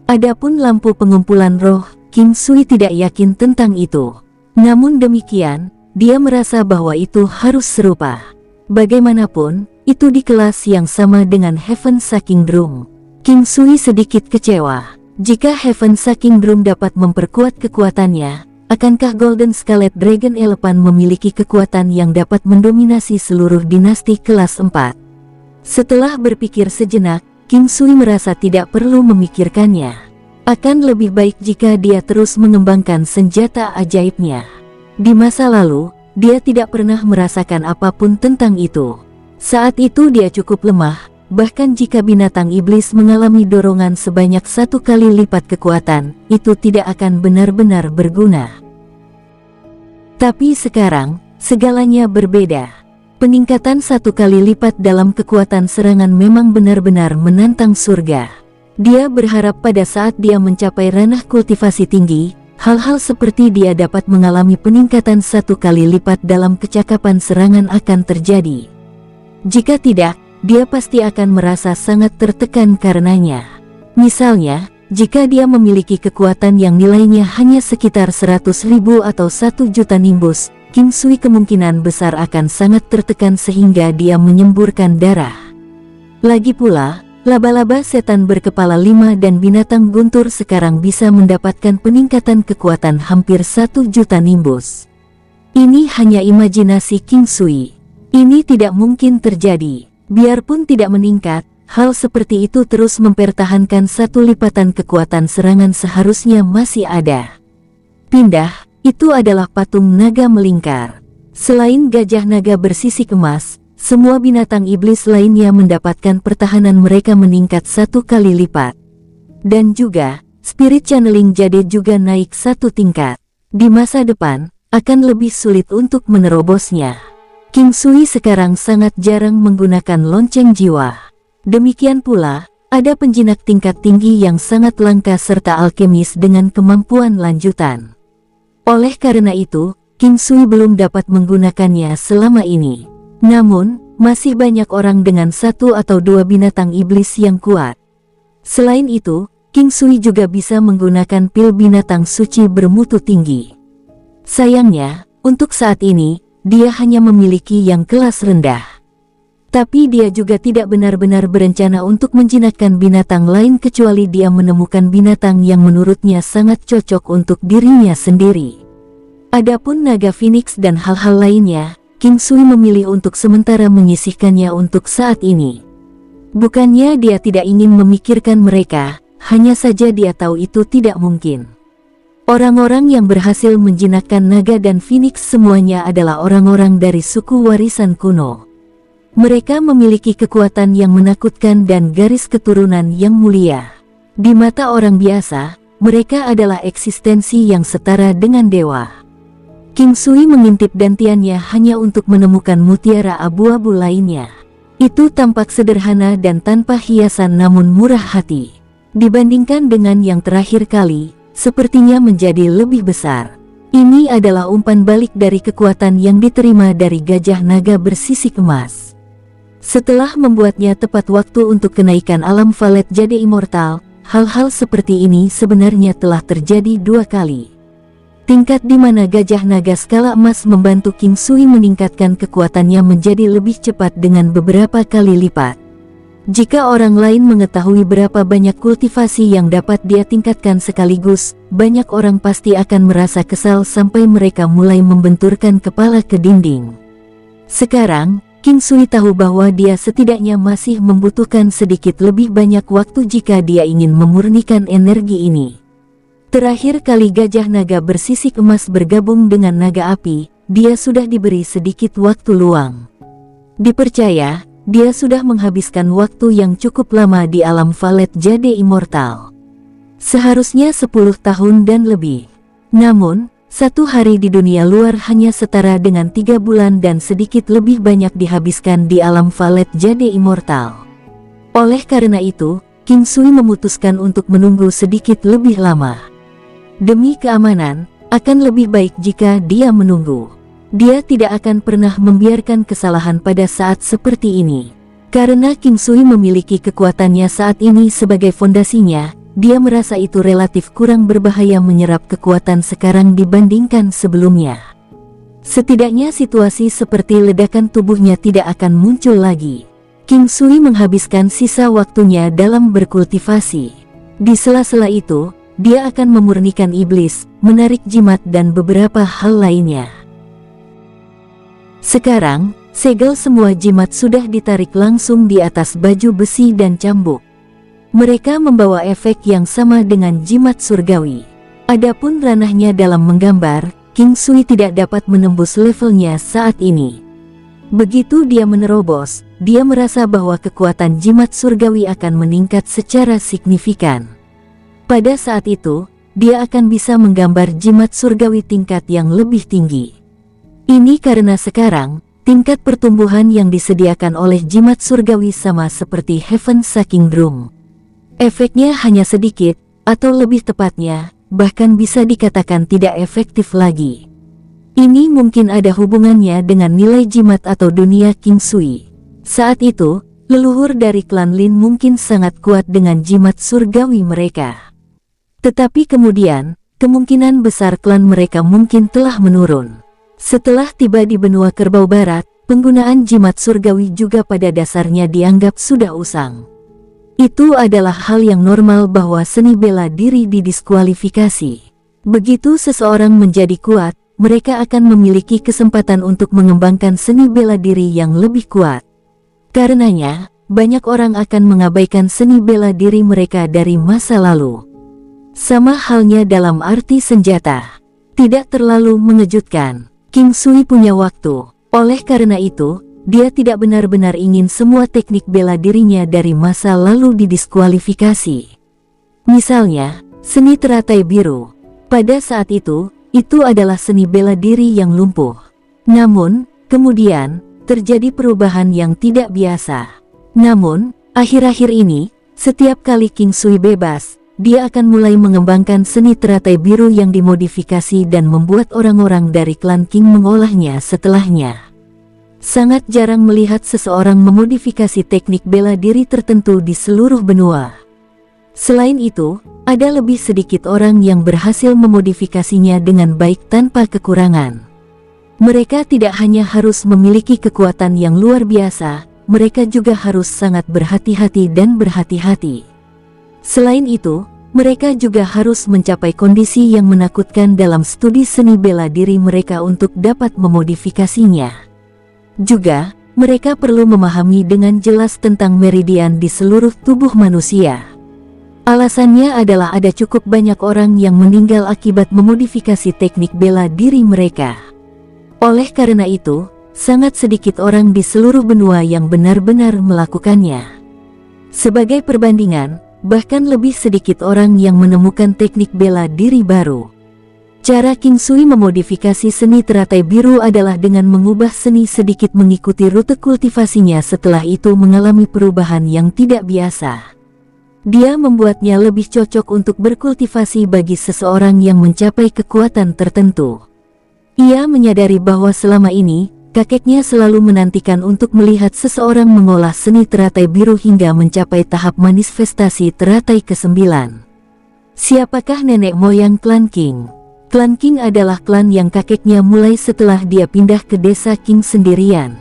Adapun lampu pengumpulan roh, King Sui tidak yakin tentang itu. Namun demikian, dia merasa bahwa itu harus serupa. Bagaimanapun, itu di kelas yang sama dengan Heaven Sucking Drum. King Sui sedikit kecewa. Jika Heaven Sucking Drum dapat memperkuat kekuatannya, akankah Golden Scarlet Dragon Elephant memiliki kekuatan yang dapat mendominasi seluruh dinasti kelas 4? Setelah berpikir sejenak, King Sui merasa tidak perlu memikirkannya. Akan lebih baik jika dia terus mengembangkan senjata ajaibnya. Di masa lalu, dia tidak pernah merasakan apapun tentang itu. Saat itu dia cukup lemah. Bahkan jika binatang iblis mengalami dorongan sebanyak 1 kali lipat kekuatan, itu tidak akan benar-benar berguna. Tapi sekarang, segalanya berbeda. Peningkatan 1 kali lipat dalam kekuatan serangan memang benar-benar menantang surga. Dia berharap pada saat dia mencapai ranah kultivasi tinggi, hal-hal seperti dia dapat mengalami peningkatan 1 kali lipat dalam kecakapan serangan akan terjadi. Jika tidak, dia pasti akan merasa sangat tertekan karenanya. Misalnya, jika dia memiliki kekuatan yang nilainya hanya sekitar 100.000 atau 1 juta nimbus, King Sui kemungkinan besar akan sangat tertekan sehingga dia menyemburkan darah. Lagi pula, laba-laba setan berkepala 5 dan binatang guntur sekarang bisa mendapatkan peningkatan kekuatan hampir 1 juta nimbus. Ini hanya imajinasi King Sui. Ini tidak mungkin terjadi. Biarpun tidak meningkat, hal seperti itu terus mempertahankan 1 lipatan kekuatan serangan seharusnya masih ada. Pindah, itu adalah patung naga melingkar. Selain gajah naga bersisik emas, semua binatang iblis lainnya mendapatkan pertahanan mereka meningkat 1 kali lipat. Dan juga, spirit channeling jade juga naik 1 tingkat. Di masa depan, akan lebih sulit untuk menerobosnya. King Sui sekarang sangat jarang menggunakan lonceng jiwa. Demikian pula, ada penjinak tingkat tinggi yang sangat langka serta alkemis dengan kemampuan lanjutan. Oleh karena itu, King Sui belum dapat menggunakannya selama ini. Namun, masih banyak orang dengan 1 atau 2 binatang iblis yang kuat. Selain itu, King Sui juga bisa menggunakan pil binatang suci bermutu tinggi. Sayangnya, untuk saat ini, dia hanya memiliki yang kelas rendah. Tapi dia juga tidak benar-benar berencana untuk menjinakkan binatang lain kecuali dia menemukan binatang yang menurutnya sangat cocok untuk dirinya sendiri. Adapun naga Phoenix dan hal-hal lainnya, King Sui memilih untuk sementara menyisihkannya untuk saat ini. Bukannya dia tidak ingin memikirkan mereka, hanya saja dia tahu itu tidak mungkin. Orang-orang yang berhasil menjinakkan naga dan Phoenix semuanya adalah orang-orang dari suku warisan kuno. Mereka memiliki kekuatan yang menakutkan dan garis keturunan yang mulia. Di mata orang biasa, mereka adalah eksistensi yang setara dengan dewa. King Sui mengintip dantiannya hanya untuk menemukan mutiara abu-abu lainnya. Itu tampak sederhana dan tanpa hiasan namun murah hati. Dibandingkan dengan yang terakhir kali, sepertinya menjadi lebih besar. Ini adalah umpan balik dari kekuatan yang diterima dari gajah naga bersisik emas. Setelah membuatnya tepat waktu untuk kenaikan alam Valet Jade Immortal, hal-hal seperti ini sebenarnya telah terjadi 2 kali. Tingkat di mana gajah naga skala emas membantu King Sui meningkatkan kekuatannya menjadi lebih cepat dengan beberapa kali lipat. Jika orang lain mengetahui berapa banyak kultivasi yang dapat dia tingkatkan sekaligus, banyak orang pasti akan merasa kesal sampai mereka mulai membenturkan kepala ke dinding. Sekarang, King Sui tahu bahwa dia setidaknya masih membutuhkan sedikit lebih banyak waktu jika dia ingin memurnikan energi ini. Terakhir kali gajah naga bersisik emas bergabung dengan naga api, dia sudah diberi sedikit waktu luang. Dipercaya, dia sudah menghabiskan waktu yang cukup lama di alam Valet Jade Immortal. Seharusnya 10 tahun dan lebih. Namun, 1 hari di dunia luar hanya setara dengan 3 bulan dan sedikit lebih banyak dihabiskan di alam Valet Jade Immortal. Oleh karena itu, King Sui memutuskan untuk menunggu sedikit lebih lama. Demi keamanan, akan lebih baik jika dia menunggu. Dia tidak akan pernah membiarkan kesalahan pada saat seperti ini. Karena King Sui memiliki kekuatannya saat ini sebagai fondasinya, dia merasa itu relatif kurang berbahaya menyerap kekuatan sekarang dibandingkan sebelumnya. Setidaknya situasi seperti ledakan tubuhnya tidak akan muncul lagi. King Sui menghabiskan sisa waktunya dalam berkultivasi. Di sela-sela itu, dia akan memurnikan iblis, menarik jimat dan beberapa hal lainnya. Sekarang, segel semua jimat sudah ditarik langsung di atas baju besi dan cambuk. Mereka membawa efek yang sama dengan jimat surgawi. Adapun ranahnya dalam menggambar, King Sui tidak dapat menembus levelnya saat ini. Begitu dia menerobos, dia merasa bahwa kekuatan jimat surgawi akan meningkat secara signifikan. Pada saat itu, dia akan bisa menggambar jimat surgawi tingkat yang lebih tinggi. Ini karena sekarang, tingkat pertumbuhan yang disediakan oleh jimat surgawi sama seperti Heaven Shaking Drum. Efeknya hanya sedikit, atau lebih tepatnya, bahkan bisa dikatakan tidak efektif lagi. Ini mungkin ada hubungannya dengan nilai jimat atau dunia King Sui. Saat itu, leluhur dari klan Lin mungkin sangat kuat dengan jimat surgawi mereka. Tetapi kemudian, kemungkinan besar klan mereka mungkin telah menurun. Setelah tiba di benua Kerbau Barat, penggunaan jimat surgawi juga pada dasarnya dianggap sudah usang. Itu adalah hal yang normal bahwa seni bela diri didiskualifikasi. Begitu seseorang menjadi kuat, mereka akan memiliki kesempatan untuk mengembangkan seni bela diri yang lebih kuat. Karenanya, banyak orang akan mengabaikan seni bela diri mereka dari masa lalu. Sama halnya dalam arti senjata. Tidak terlalu mengejutkan. King Sui punya waktu, oleh karena itu, dia tidak benar-benar ingin semua teknik bela dirinya dari masa lalu didiskualifikasi. Misalnya, seni teratai biru. Pada saat itu adalah seni bela diri yang lumpuh. Namun, kemudian, terjadi perubahan yang tidak biasa. Namun, akhir-akhir ini, setiap kali King Sui bebas, dia akan mulai mengembangkan seni teratai biru yang dimodifikasi dan membuat orang-orang dari klan King mengolahnya setelahnya. Sangat jarang melihat seseorang memodifikasi teknik bela diri tertentu di seluruh benua. Selain itu, ada lebih sedikit orang yang berhasil memodifikasinya dengan baik tanpa kekurangan. Mereka tidak hanya harus memiliki kekuatan yang luar biasa, mereka juga harus sangat berhati-hati dan berhati-hati. Selain itu, mereka juga harus mencapai kondisi yang menakutkan dalam studi seni bela diri mereka untuk dapat memodifikasinya. Juga, mereka perlu memahami dengan jelas tentang meridian di seluruh tubuh manusia. Alasannya adalah ada cukup banyak orang yang meninggal akibat memodifikasi teknik bela diri mereka. Oleh karena itu, sangat sedikit orang di seluruh benua yang benar-benar melakukannya. Sebagai perbandingan, bahkan lebih sedikit orang yang menemukan teknik bela diri baru. Cara King Sui memodifikasi seni teratai biru adalah dengan mengubah seni sedikit mengikuti rute kultivasinya. Setelah itu mengalami perubahan yang tidak biasa. Dia membuatnya lebih cocok untuk berkultivasi bagi seseorang yang mencapai kekuatan tertentu. Ia menyadari bahwa selama ini, kakeknya selalu menantikan untuk melihat seseorang mengolah seni teratai biru hingga mencapai tahap manifestasi teratai ke-9. Siapakah nenek moyang klan King? Klan King adalah klan yang kakeknya mulai setelah dia pindah ke desa King sendirian.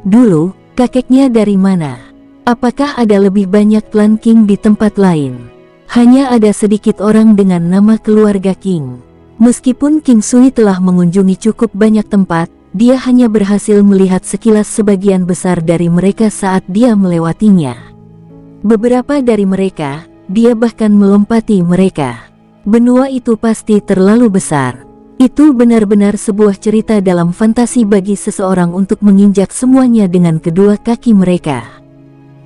Dulu, kakeknya dari mana? Apakah ada lebih banyak klan King di tempat lain? Hanya ada sedikit orang dengan nama keluarga King. Meskipun King Sui telah mengunjungi cukup banyak tempat, dia hanya berhasil melihat sekilas sebagian besar dari mereka saat dia melewatinya. Beberapa dari mereka, dia bahkan melompati mereka. Benua itu pasti terlalu besar. Itu benar-benar sebuah cerita dalam fantasi bagi seseorang untuk menginjak semuanya dengan kedua kaki mereka.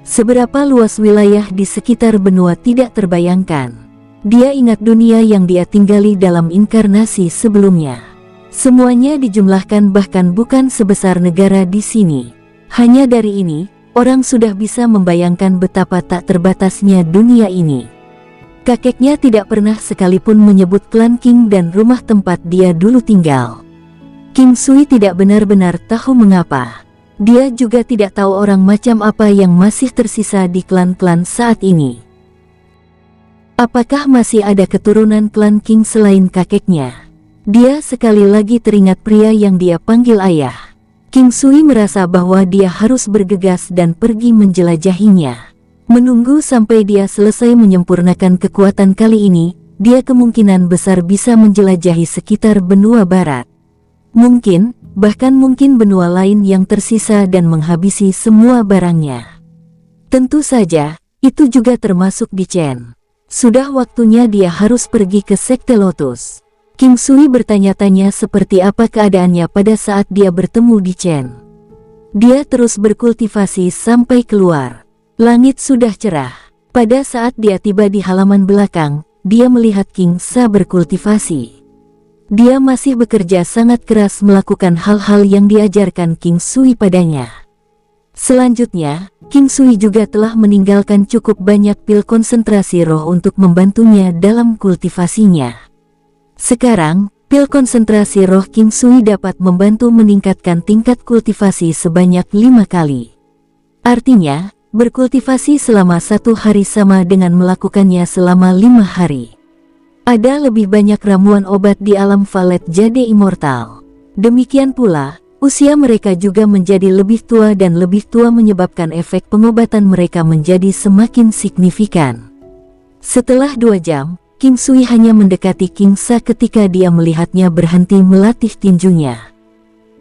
Seberapa luas wilayah di sekitar benua tidak terbayangkan. Dia ingat dunia yang dia tinggali dalam inkarnasi sebelumnya. Semuanya dijumlahkan bahkan bukan sebesar negara di sini. Hanya dari ini, orang sudah bisa membayangkan betapa tak terbatasnya dunia ini. Kakeknya tidak pernah sekalipun menyebut klan King dan rumah tempat dia dulu tinggal. King Sui tidak benar-benar tahu mengapa. Dia juga tidak tahu orang macam apa yang masih tersisa di klan-klan saat ini. Apakah masih ada keturunan klan King selain kakeknya? Dia sekali lagi teringat pria yang dia panggil ayah. King Sui merasa bahwa dia harus bergegas dan pergi menjelajahinya. Menunggu sampai dia selesai menyempurnakan kekuatan kali ini, dia kemungkinan besar bisa menjelajahi sekitar benua barat. Mungkin, bahkan mungkin benua lain yang tersisa dan menghabisi semua barangnya. Tentu saja, itu juga termasuk di Chen. Sudah waktunya dia harus pergi ke Sekte Lotus. King Sui bertanya-tanya seperti apa keadaannya pada saat dia bertemu di Chen. Dia terus berkultivasi sampai keluar. Langit sudah cerah. Pada saat dia tiba di halaman belakang, dia melihat King Sa berkultivasi. Dia masih bekerja sangat keras melakukan hal-hal yang diajarkan King Sui padanya. Selanjutnya, King Sui juga telah meninggalkan cukup banyak pil konsentrasi roh untuk membantunya dalam kultivasinya. Sekarang, pil konsentrasi roh King Sui dapat membantu meningkatkan tingkat kultivasi sebanyak 5 kali. Artinya, berkultivasi selama 1 hari sama dengan melakukannya selama 5 hari. Ada lebih banyak ramuan obat di alam Valet Jade Immortal. Demikian pula, usia mereka juga menjadi lebih tua dan lebih tua menyebabkan efek pengobatan mereka menjadi semakin signifikan. Setelah 2 jam, King Sui hanya mendekati King Sa ketika dia melihatnya berhenti melatih tinjunya.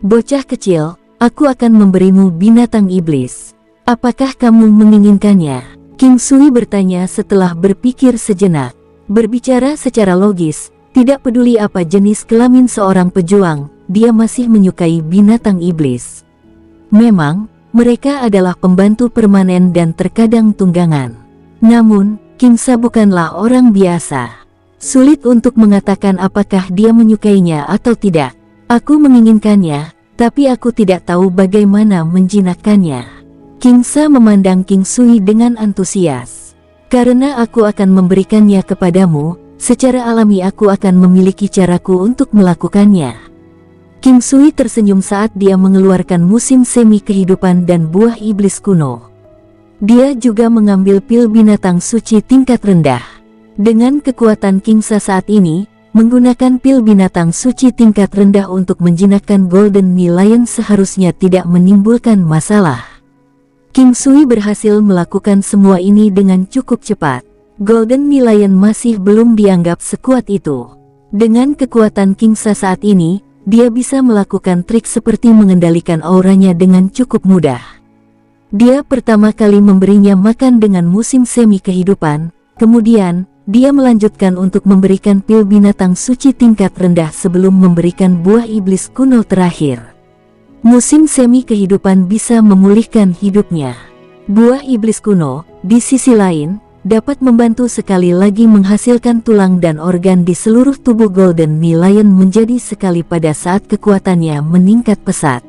"Bocah kecil, aku akan memberimu binatang iblis. Apakah kamu menginginkannya?" King Sui bertanya setelah berpikir sejenak. Berbicara secara logis, tidak peduli apa jenis kelamin seorang pejuang, dia masih menyukai binatang iblis. Memang, mereka adalah pembantu permanen dan terkadang tunggangan. Namun, King Sa bukanlah orang biasa. Sulit untuk mengatakan apakah dia menyukainya atau tidak. Aku menginginkannya, tapi aku tidak tahu bagaimana menjinakkannya. King Sa memandang King Sui dengan antusias. "Karena aku akan memberikannya kepadamu, secara alami aku akan memiliki caraku untuk melakukannya." King Sui tersenyum saat dia mengeluarkan musim semi kehidupan dan buah iblis kuno. Dia juga mengambil pil binatang suci tingkat rendah. Dengan kekuatan King Sa saat ini, menggunakan pil binatang suci tingkat rendah untuk menjinakkan Golden Knee Lion seharusnya tidak menimbulkan masalah. King Sui berhasil melakukan semua ini dengan cukup cepat. Golden Knee Lion masih belum dianggap sekuat itu. Dengan kekuatan King Sa saat ini, dia bisa melakukan trik seperti mengendalikan auranya dengan cukup mudah. Dia pertama kali memberinya makan dengan musim semi kehidupan, kemudian, dia melanjutkan untuk memberikan pil binatang suci tingkat rendah sebelum memberikan buah iblis kuno terakhir. Musim semi kehidupan bisa memulihkan hidupnya. Buah iblis kuno, di sisi lain, dapat membantu sekali lagi menghasilkan tulang dan organ di seluruh tubuh Golden Knee Lion menjadi sekali pada saat kekuatannya meningkat pesat.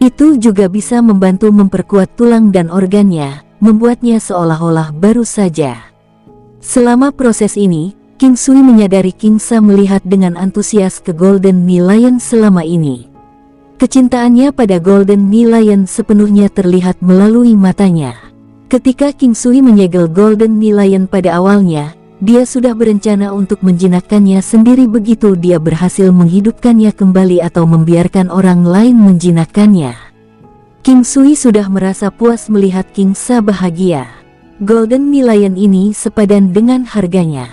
Itu juga bisa membantu memperkuat tulang dan organnya, membuatnya seolah-olah baru saja. Selama proses ini, King Sui menyadari King Sa melihat dengan antusias ke Golden Knee Lion selama ini. Kecintaannya pada Golden Knee Lion sepenuhnya terlihat melalui matanya. Ketika King Sui menyegel Golden Knee Lion pada awalnya, dia sudah berencana untuk menjinakkannya sendiri begitu dia berhasil menghidupkannya kembali atau membiarkan orang lain menjinakkannya. King Sui sudah merasa puas melihat King Sa bahagia. Golden Knee Lion ini sepadan dengan harganya.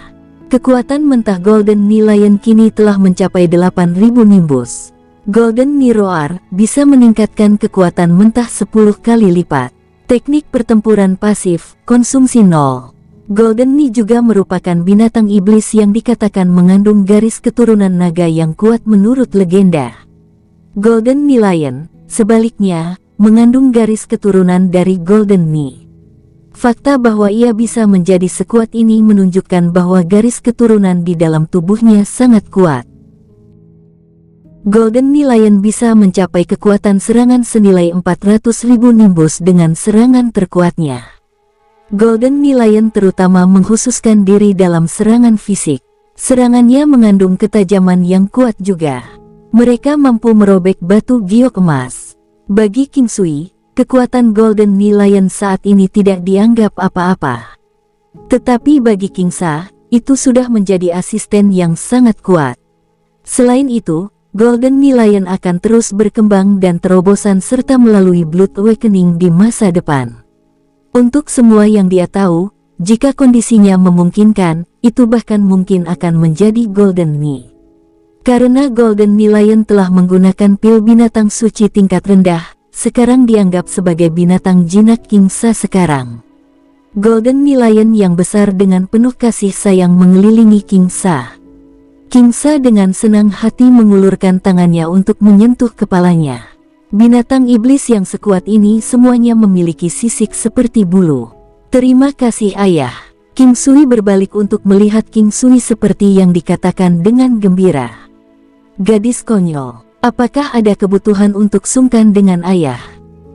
Kekuatan mentah Golden Knee Lion kini telah mencapai 8.000 nimbus. Golden Knee Roar bisa meningkatkan kekuatan mentah 10 kali lipat. Teknik pertempuran pasif, konsumsi 0. Golden Knee juga merupakan binatang iblis yang dikatakan mengandung garis keturunan naga yang kuat menurut legenda. Golden Knee Lion, sebaliknya, mengandung garis keturunan dari Golden Knee. Fakta bahwa ia bisa menjadi sekuat ini menunjukkan bahwa garis keturunan di dalam tubuhnya sangat kuat. Golden Knee Lion bisa mencapai kekuatan serangan senilai 400.000 nimbus dengan serangan terkuatnya. Golden Knee Lion terutama mengkhususkan diri dalam serangan fisik. Serangannya mengandung ketajaman yang kuat juga. Mereka mampu merobek batu giok emas. Bagi King Sui, kekuatan Golden Knee Lion saat ini tidak dianggap apa-apa. Tetapi bagi King Sa, itu sudah menjadi asisten yang sangat kuat. Selain itu, Golden Knee Lion akan terus berkembang dan terobosan serta melalui Blood Awakening di masa depan. Untuk semua yang dia tahu, jika kondisinya memungkinkan, itu bahkan mungkin akan menjadi Golden Knee. Karena Golden Knee Lion telah menggunakan pil binatang suci tingkat rendah, sekarang dianggap sebagai binatang jinak King Sa sekarang. Golden Knee Lion yang besar dengan penuh kasih sayang mengelilingi King Sa. King Sa dengan senang hati mengulurkan tangannya untuk menyentuh kepalanya. Binatang iblis yang sekuat ini semuanya memiliki sisik seperti bulu. Terima kasih ayah. King Sui berbalik untuk melihat King Sui seperti yang dikatakan dengan gembira. Gadis konyol, apakah ada kebutuhan untuk sungkan dengan ayah?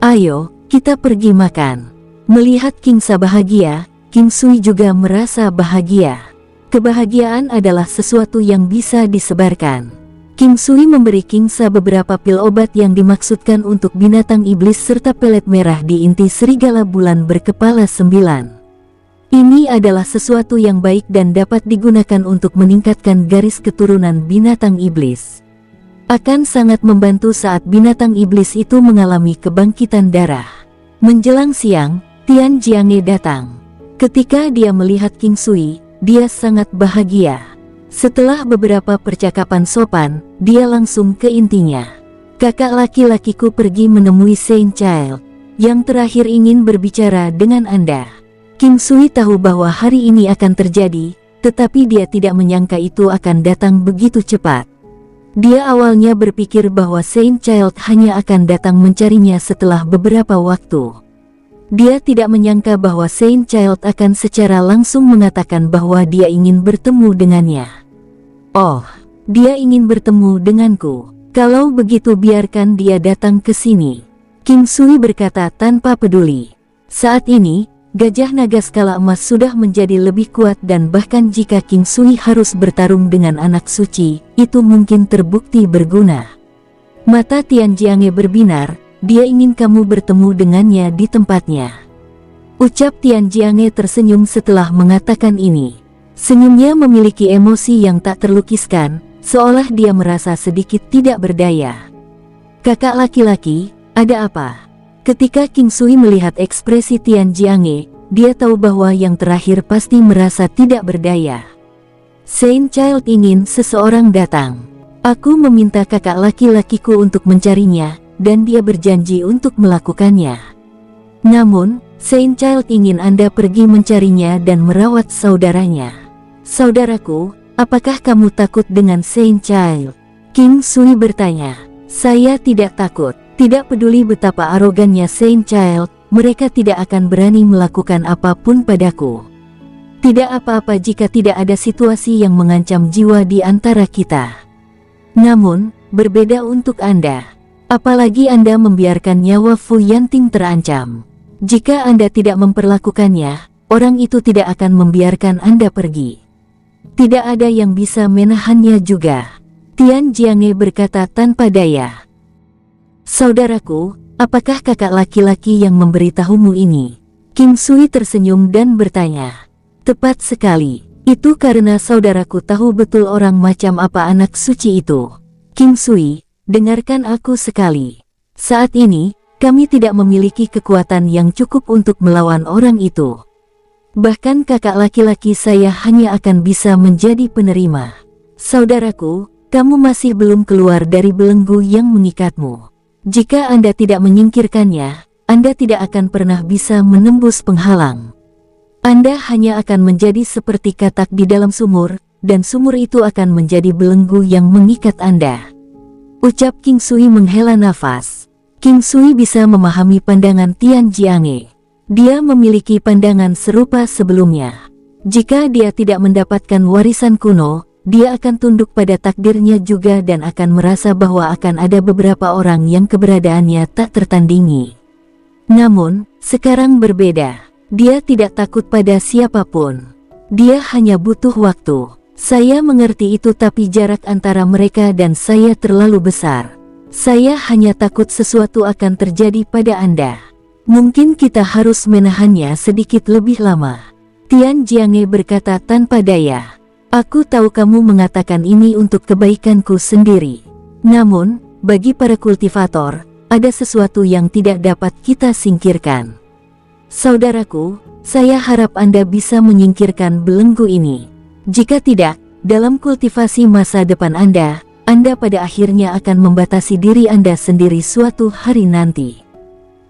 Ayo, kita pergi makan. Melihat King Sa bahagia, King Sui juga merasa bahagia. Kebahagiaan adalah sesuatu yang bisa disebarkan. King Sui memberi King Sa beberapa pil obat yang dimaksudkan untuk binatang iblis serta pelet merah di inti serigala bulan berkepala 9. Ini adalah sesuatu yang baik dan dapat digunakan untuk meningkatkan garis keturunan binatang iblis. Akan sangat membantu saat binatang iblis itu mengalami kebangkitan darah. Menjelang siang, Tian Jiange datang. Ketika dia melihat King Sui, dia sangat bahagia. Setelah beberapa percakapan sopan, dia langsung ke intinya. Kakak laki-lakiku pergi menemui Saint Child, yang terakhir ingin berbicara dengan Anda. King Sui tahu bahwa hari ini akan terjadi, tetapi dia tidak menyangka itu akan datang begitu cepat. Dia awalnya berpikir bahwa Saint Child hanya akan datang mencarinya setelah beberapa waktu. Dia tidak menyangka bahwa Saint Child akan secara langsung mengatakan bahwa dia ingin bertemu dengannya. Oh, dia ingin bertemu denganku. Kalau begitu biarkan dia datang ke sini. King Sui berkata tanpa peduli. Saat ini, gajah naga skala emas sudah menjadi lebih kuat dan bahkan jika King Sui harus bertarung dengan anak suci, itu mungkin terbukti berguna. Mata Tian Jiange berbinar. Dia ingin kamu bertemu dengannya di tempatnya. Ucap Tian Jiange tersenyum setelah mengatakan ini. Senyumnya memiliki emosi yang tak terlukiskan, seolah dia merasa sedikit tidak berdaya. Kakak laki-laki, ada apa? Ketika King Sui melihat ekspresi Tian Jiange, dia tahu bahwa yang terakhir pasti merasa tidak berdaya. Saint Child ingin seseorang datang. Aku meminta kakak laki-lakiku untuk mencarinya, dan dia berjanji untuk melakukannya. Namun, Saint Child ingin Anda pergi mencarinya dan merawat saudaranya. Saudaraku, apakah kamu takut dengan Saint Child? King Sui bertanya. Saya tidak takut. Tidak peduli betapa arogannya Saint Child, mereka tidak akan berani melakukan apapun padaku. Tidak apa-apa jika tidak ada situasi yang mengancam jiwa di antara kita. Namun, berbeda untuk Anda. Apalagi Anda membiarkan nyawa Fu Yanting terancam. Jika Anda tidak memperlakukannya, orang itu tidak akan membiarkan Anda pergi. Tidak ada yang bisa menahannya juga. Tian Jiange berkata tanpa daya. Saudaraku, apakah kakak laki-laki yang memberitahumu ini? King Sui tersenyum dan bertanya. Tepat sekali, itu karena saudaraku tahu betul orang macam apa anak suci itu. King Sui, dengarkan aku sekali. Saat ini, kami tidak memiliki kekuatan yang cukup untuk melawan orang itu. Bahkan kakak laki-laki saya hanya akan bisa menjadi penerima. Saudaraku, kamu masih belum keluar dari belenggu yang mengikatmu. Jika Anda tidak menyingkirkannya, Anda tidak akan pernah bisa menembus penghalang. Anda hanya akan menjadi seperti katak di dalam sumur, dan sumur itu akan menjadi belenggu yang mengikat Anda. Ucap King Sui menghela nafas. King Sui bisa memahami pandangan Tian Jiange. Dia memiliki pandangan serupa sebelumnya. Jika dia tidak mendapatkan warisan kuno, dia akan tunduk pada takdirnya juga dan akan merasa bahwa akan ada beberapa orang yang keberadaannya tak tertandingi. Namun, sekarang berbeda. Dia tidak takut pada siapapun. Dia hanya butuh waktu. Saya mengerti itu, tapi jarak antara mereka dan saya terlalu besar. Saya hanya takut sesuatu akan terjadi pada Anda. Mungkin kita harus menahannya sedikit lebih lama. Tian Jiange berkata tanpa daya. Aku tahu kamu mengatakan ini untuk kebaikanku sendiri. Namun, bagi para kultivator, ada sesuatu yang tidak dapat kita singkirkan. Saudaraku, saya harap Anda bisa menyingkirkan belenggu ini. Jika tidak, dalam kultivasi masa depan Anda pada akhirnya akan membatasi diri Anda sendiri suatu hari nanti.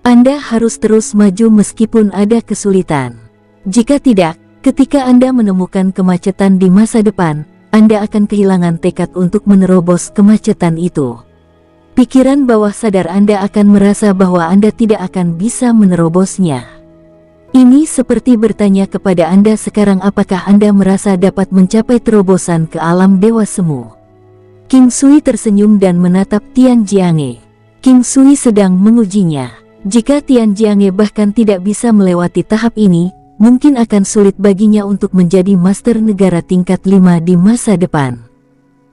Anda harus terus maju meskipun ada kesulitan. Jika tidak, ketika Anda menemukan kemacetan di masa depan, Anda akan kehilangan tekad untuk menerobos kemacetan itu. Pikiran bawah sadar Anda akan merasa bahwa Anda tidak akan bisa menerobosnya. Ini seperti bertanya kepada Anda sekarang, apakah Anda merasa dapat mencapai terobosan ke alam dewa semu? King Sui tersenyum dan menatap Tian Jiange. King Sui sedang mengujinya. Jika Tian Jiange bahkan tidak bisa melewati tahap ini, mungkin akan sulit baginya untuk menjadi master negara tingkat 5 di masa depan.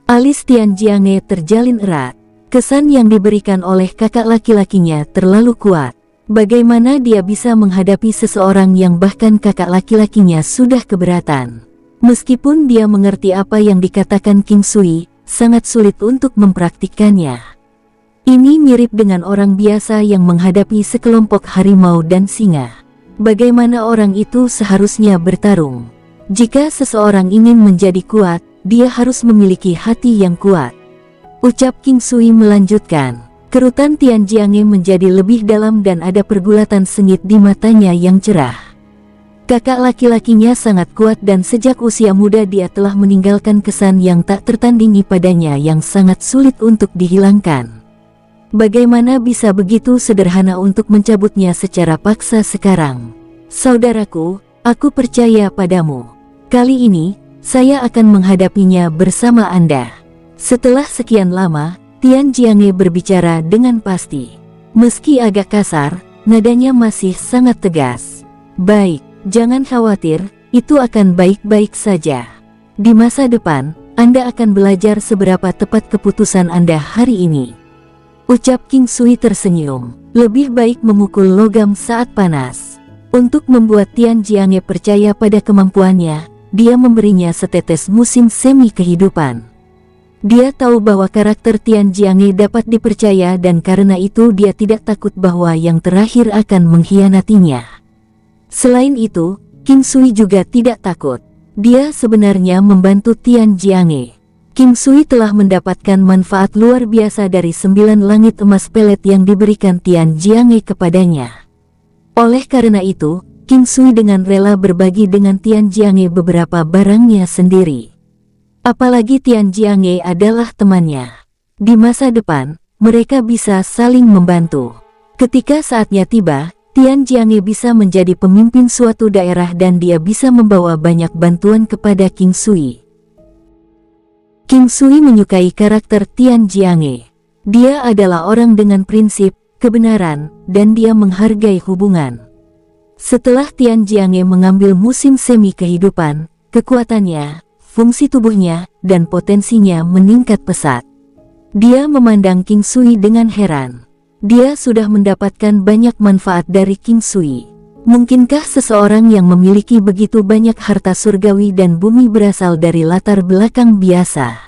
Alis Tian Jiange terjalin erat. Kesan yang diberikan oleh kakak laki-lakinya terlalu kuat. Bagaimana dia bisa menghadapi seseorang yang bahkan kakak laki-lakinya sudah keberatan? Meskipun dia mengerti apa yang dikatakan King Sui, sangat sulit untuk mempraktikkannya. Ini mirip dengan orang biasa yang menghadapi sekelompok harimau dan singa. Bagaimana orang itu seharusnya bertarung? Jika seseorang ingin menjadi kuat, dia harus memiliki hati yang kuat. Ucap King Sui melanjutkan. Kerutan Tian Jiange menjadi lebih dalam dan ada pergulatan sengit di matanya yang cerah. Kakak laki-lakinya sangat kuat dan sejak usia muda dia telah meninggalkan kesan yang tak tertandingi padanya yang sangat sulit untuk dihilangkan. Bagaimana bisa begitu sederhana untuk mencabutnya secara paksa sekarang? Saudaraku, aku percaya padamu. Kali ini, saya akan menghadapinya bersama Anda. Setelah sekian lama, Tian Jiange berbicara dengan pasti. Meski agak kasar, nadanya masih sangat tegas. Baik. Jangan khawatir, itu akan baik-baik saja. Di masa depan, Anda akan belajar seberapa tepat keputusan Anda hari ini. Ucap King Sui tersenyum. Lebih baik memukul logam saat panas. Untuk membuat Tian Jiange percaya pada kemampuannya, dia memberinya setetes musim semi kehidupan. Dia tahu bahwa karakter Tian Jiange dapat dipercaya dan karena itu dia tidak takut bahwa yang terakhir akan mengkhianatinya. Selain itu, King Sui juga tidak takut. Dia sebenarnya membantu Tian Jiange. King Sui telah mendapatkan manfaat luar biasa dari 9 langit emas pelet yang diberikan Tian Jiange kepadanya. Oleh karena itu, King Sui dengan rela berbagi dengan Tian Jiange beberapa barangnya sendiri. Apalagi Tian Jiange adalah temannya. Di masa depan, mereka bisa saling membantu. Ketika saatnya tiba, Tian Jiange bisa menjadi pemimpin suatu daerah dan dia bisa membawa banyak bantuan kepada King Sui. King Sui menyukai karakter Tian Jiange. Dia adalah orang dengan prinsip, kebenaran, dan dia menghargai hubungan. Setelah Tian Jiange mengambil musim semi kehidupan, kekuatannya, fungsi tubuhnya, dan potensinya meningkat pesat. Dia memandang King Sui dengan heran. Dia sudah mendapatkan banyak manfaat dari King Sui. Mungkinkah seseorang yang memiliki begitu banyak harta surgawi dan bumi berasal dari latar belakang biasa?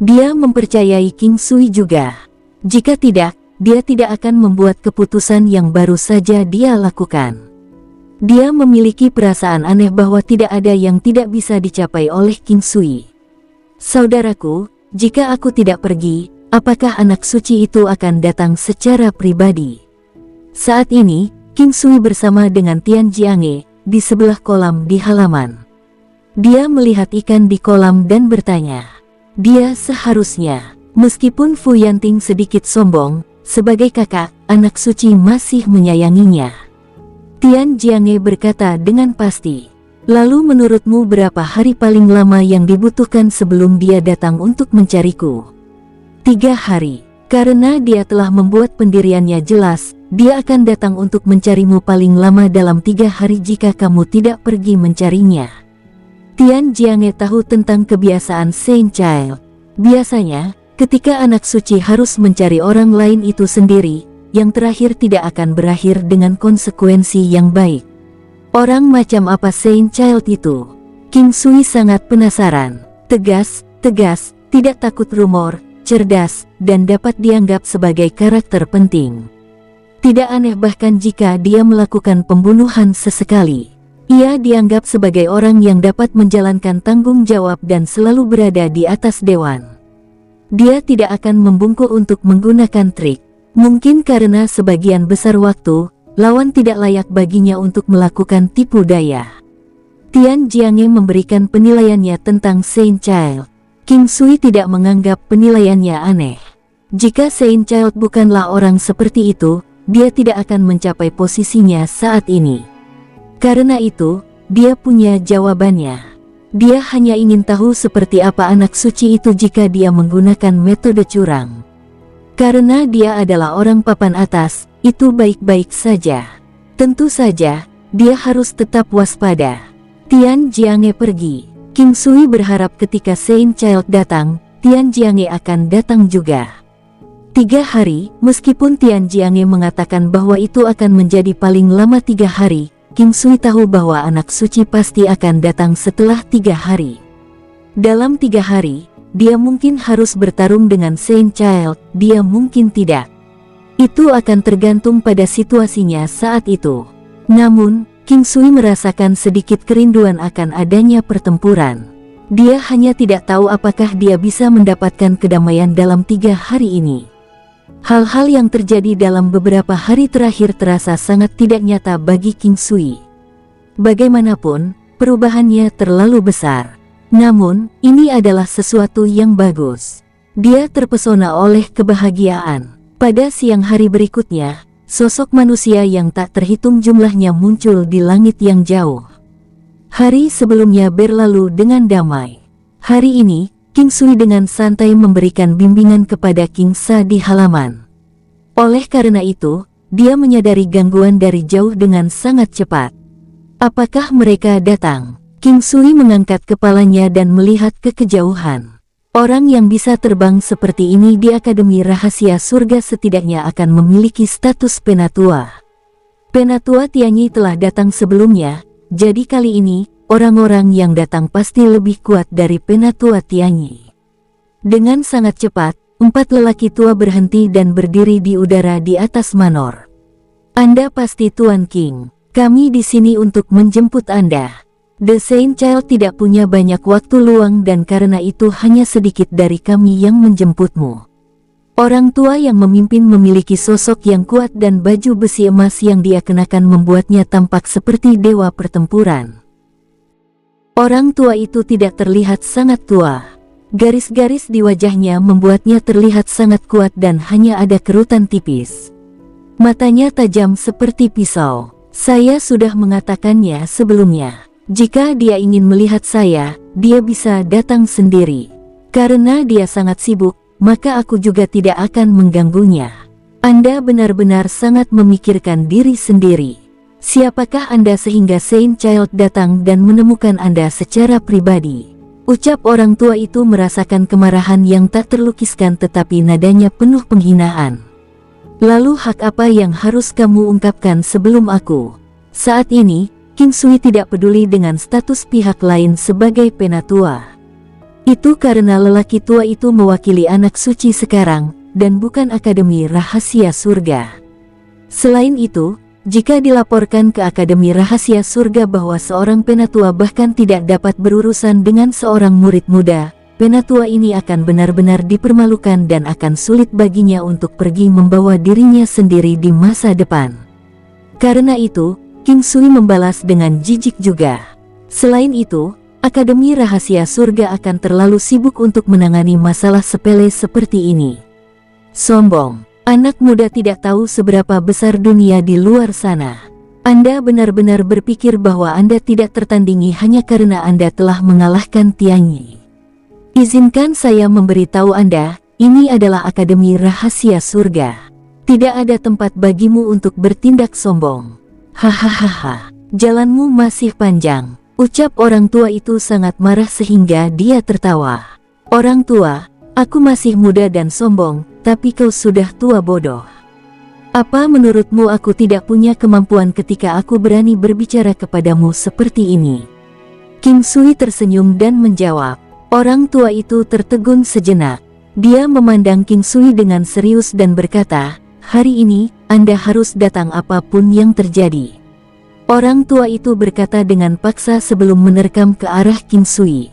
Dia mempercayai King Sui juga. Jika tidak, dia tidak akan membuat keputusan yang baru saja dia lakukan. Dia memiliki perasaan aneh bahwa tidak ada yang tidak bisa dicapai oleh King Sui. Saudaraku, jika aku tidak pergi, apakah anak suci itu akan datang secara pribadi? Saat ini, King Sui bersama dengan Tian Jiange di sebelah kolam di halaman. Dia melihat ikan di kolam dan bertanya. Dia seharusnya, meskipun Fu Yanting sedikit sombong, sebagai kakak, anak suci masih menyayanginya. Tian Jiange berkata dengan pasti. Lalu menurutmu berapa hari paling lama yang dibutuhkan sebelum dia datang untuk mencariku? 3 hari. Karena dia telah membuat pendiriannya jelas, dia akan datang untuk mencarimu paling lama dalam 3 hari jika kamu tidak pergi mencarinya. Tian Jiange tahu tentang kebiasaan Saint Child. Biasanya, ketika anak suci harus mencari orang lain itu sendiri, yang terakhir tidak akan berakhir dengan konsekuensi yang baik. Orang macam apa Saint Child itu? King Sui sangat penasaran. Tegas, tidak takut rumor, cerdas, dan dapat dianggap sebagai karakter penting. Tidak aneh bahkan jika dia melakukan pembunuhan sesekali. Ia dianggap sebagai orang yang dapat menjalankan tanggung jawab dan selalu berada di atas dewan. Dia tidak akan membungkuk untuk menggunakan trik. Mungkin karena sebagian besar waktu, lawan tidak layak baginya untuk melakukan tipu daya. Tian Jiange memberikan penilaiannya tentang Saint Child. King Sui tidak menganggap penilaiannya aneh. Jika Saint Child bukanlah orang seperti itu, dia tidak akan mencapai posisinya saat ini. Karena itu, dia punya jawabannya. Dia hanya ingin tahu seperti apa anak suci itu jika dia menggunakan metode curang. Karena dia adalah orang papan atas, itu baik-baik saja. Tentu saja, dia harus tetap waspada. Tian Jiange pergi. King Sui berharap ketika Saint Child datang, Tian Jiange akan datang juga. 3 hari, meskipun Tian Jiange mengatakan bahwa itu akan menjadi paling lama 3 hari, King Sui tahu bahwa anak suci pasti akan datang setelah 3 hari. Dalam 3 hari, dia mungkin harus bertarung dengan Saint Child, dia mungkin tidak. Itu akan tergantung pada situasinya saat itu. Namun, King Sui merasakan sedikit kerinduan akan adanya pertempuran. Dia hanya tidak tahu apakah dia bisa mendapatkan kedamaian dalam 3 hari ini. Hal-hal yang terjadi dalam beberapa hari terakhir terasa sangat tidak nyata bagi King Sui. Bagaimanapun, perubahannya terlalu besar. Namun, ini adalah sesuatu yang bagus. Dia terpesona oleh kebahagiaan. Pada siang hari berikutnya, sosok manusia yang tak terhitung jumlahnya muncul di langit yang jauh. Hari sebelumnya berlalu dengan damai. Hari ini, King Sui dengan santai memberikan bimbingan kepada King Sa di halaman. Oleh karena itu, dia menyadari gangguan dari jauh dengan sangat cepat. Apakah mereka datang? King Sui mengangkat kepalanya dan melihat ke kejauhan. Orang yang bisa terbang seperti ini di Akademi Rahasia Surga setidaknya akan memiliki status penatua. Penatua Tianyi telah datang sebelumnya, jadi kali ini, orang-orang yang datang pasti lebih kuat dari Penatua Tianyi. Dengan sangat cepat, 4 lelaki tua berhenti dan berdiri di udara di atas manor. Anda pasti Tuan King, kami di sini untuk menjemput Anda. The Saint Child tidak punya banyak waktu luang dan karena itu hanya sedikit dari kami yang menjemputmu. Orang tua yang memimpin memiliki sosok yang kuat dan baju besi emas yang dia kenakan membuatnya tampak seperti dewa pertempuran. Orang tua itu tidak terlihat sangat tua. Garis-garis di wajahnya membuatnya terlihat sangat kuat dan hanya ada kerutan tipis. Matanya tajam seperti pisau. Saya sudah mengatakannya sebelumnya. Jika dia ingin melihat saya, dia bisa datang sendiri. Karena dia sangat sibuk, maka aku juga tidak akan mengganggunya. Anda benar-benar sangat memikirkan diri sendiri. Siapakah Anda sehingga Saint Child datang dan menemukan Anda secara pribadi? Ucap orang tua itu merasakan kemarahan yang tak terlukiskan, tetapi nadanya penuh penghinaan. Lalu hak apa yang harus kamu ungkapkan sebelum aku? Saat ini, King Sui tidak peduli dengan status pihak lain sebagai penatua. Itu karena lelaki tua itu mewakili anak suci sekarang, dan bukan Akademi Rahasia Surga. Selain itu, jika dilaporkan ke Akademi Rahasia Surga bahwa seorang penatua bahkan tidak dapat berurusan dengan seorang murid muda, penatua ini akan benar-benar dipermalukan dan akan sulit baginya untuk pergi membawa dirinya sendiri di masa depan. Karena itu, King Sui membalas dengan jijik juga. Selain itu, Akademi Rahasia Surga akan terlalu sibuk untuk menangani masalah sepele seperti ini. Sombong, anak muda tidak tahu seberapa besar dunia di luar sana. Anda benar-benar berpikir bahwa Anda tidak tertandingi hanya karena Anda telah mengalahkan Tian Yi. Izinkan saya memberitahu Anda, ini adalah Akademi Rahasia Surga. Tidak ada tempat bagimu untuk bertindak sombong. Hahaha, jalanmu masih panjang. Ucap orang tua itu sangat marah sehingga dia tertawa. Orang tua, aku masih muda dan sombong, tapi kau sudah tua bodoh. Apa menurutmu aku tidak punya kemampuan ketika aku berani berbicara kepadamu seperti ini? King Sui tersenyum dan menjawab. Orang tua itu tertegun sejenak. Dia memandang King Sui dengan serius dan berkata, hari ini, Anda harus datang apapun yang terjadi. Orang tua itu berkata dengan paksa sebelum menerkam ke arah King Sui.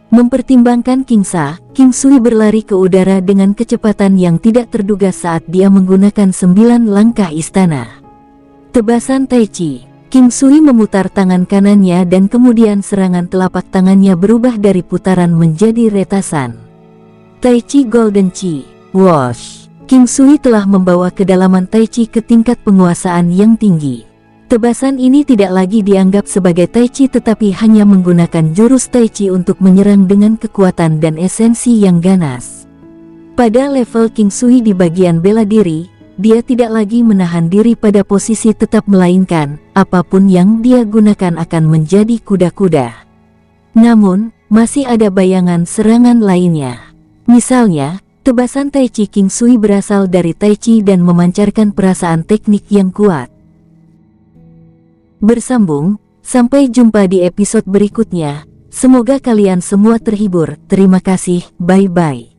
Mempertimbangkan King Sui berlari ke udara dengan kecepatan yang tidak terduga saat dia menggunakan 9 langkah istana. Tebasan Tai Chi. King Sui memutar tangan kanannya dan kemudian serangan telapak tangannya berubah dari putaran menjadi retasan. Tai Chi Golden Chi. Wash. King Sui telah membawa kedalaman Tai Chi ke tingkat penguasaan yang tinggi. Tebasan ini tidak lagi dianggap sebagai Tai Chi tetapi hanya menggunakan jurus Tai Chi untuk menyerang dengan kekuatan dan esensi yang ganas. Pada level King Sui di bagian bela diri, dia tidak lagi menahan diri pada posisi tetap melainkan, apapun yang dia gunakan akan menjadi kuda-kuda. Namun, masih ada bayangan serangan lainnya. Misalnya, tebasan Tai Chi King Sui berasal dari Tai Chi dan memancarkan perasaan teknik yang kuat. Bersambung, sampai jumpa di episode berikutnya. Semoga kalian semua terhibur. Terima kasih, bye-bye.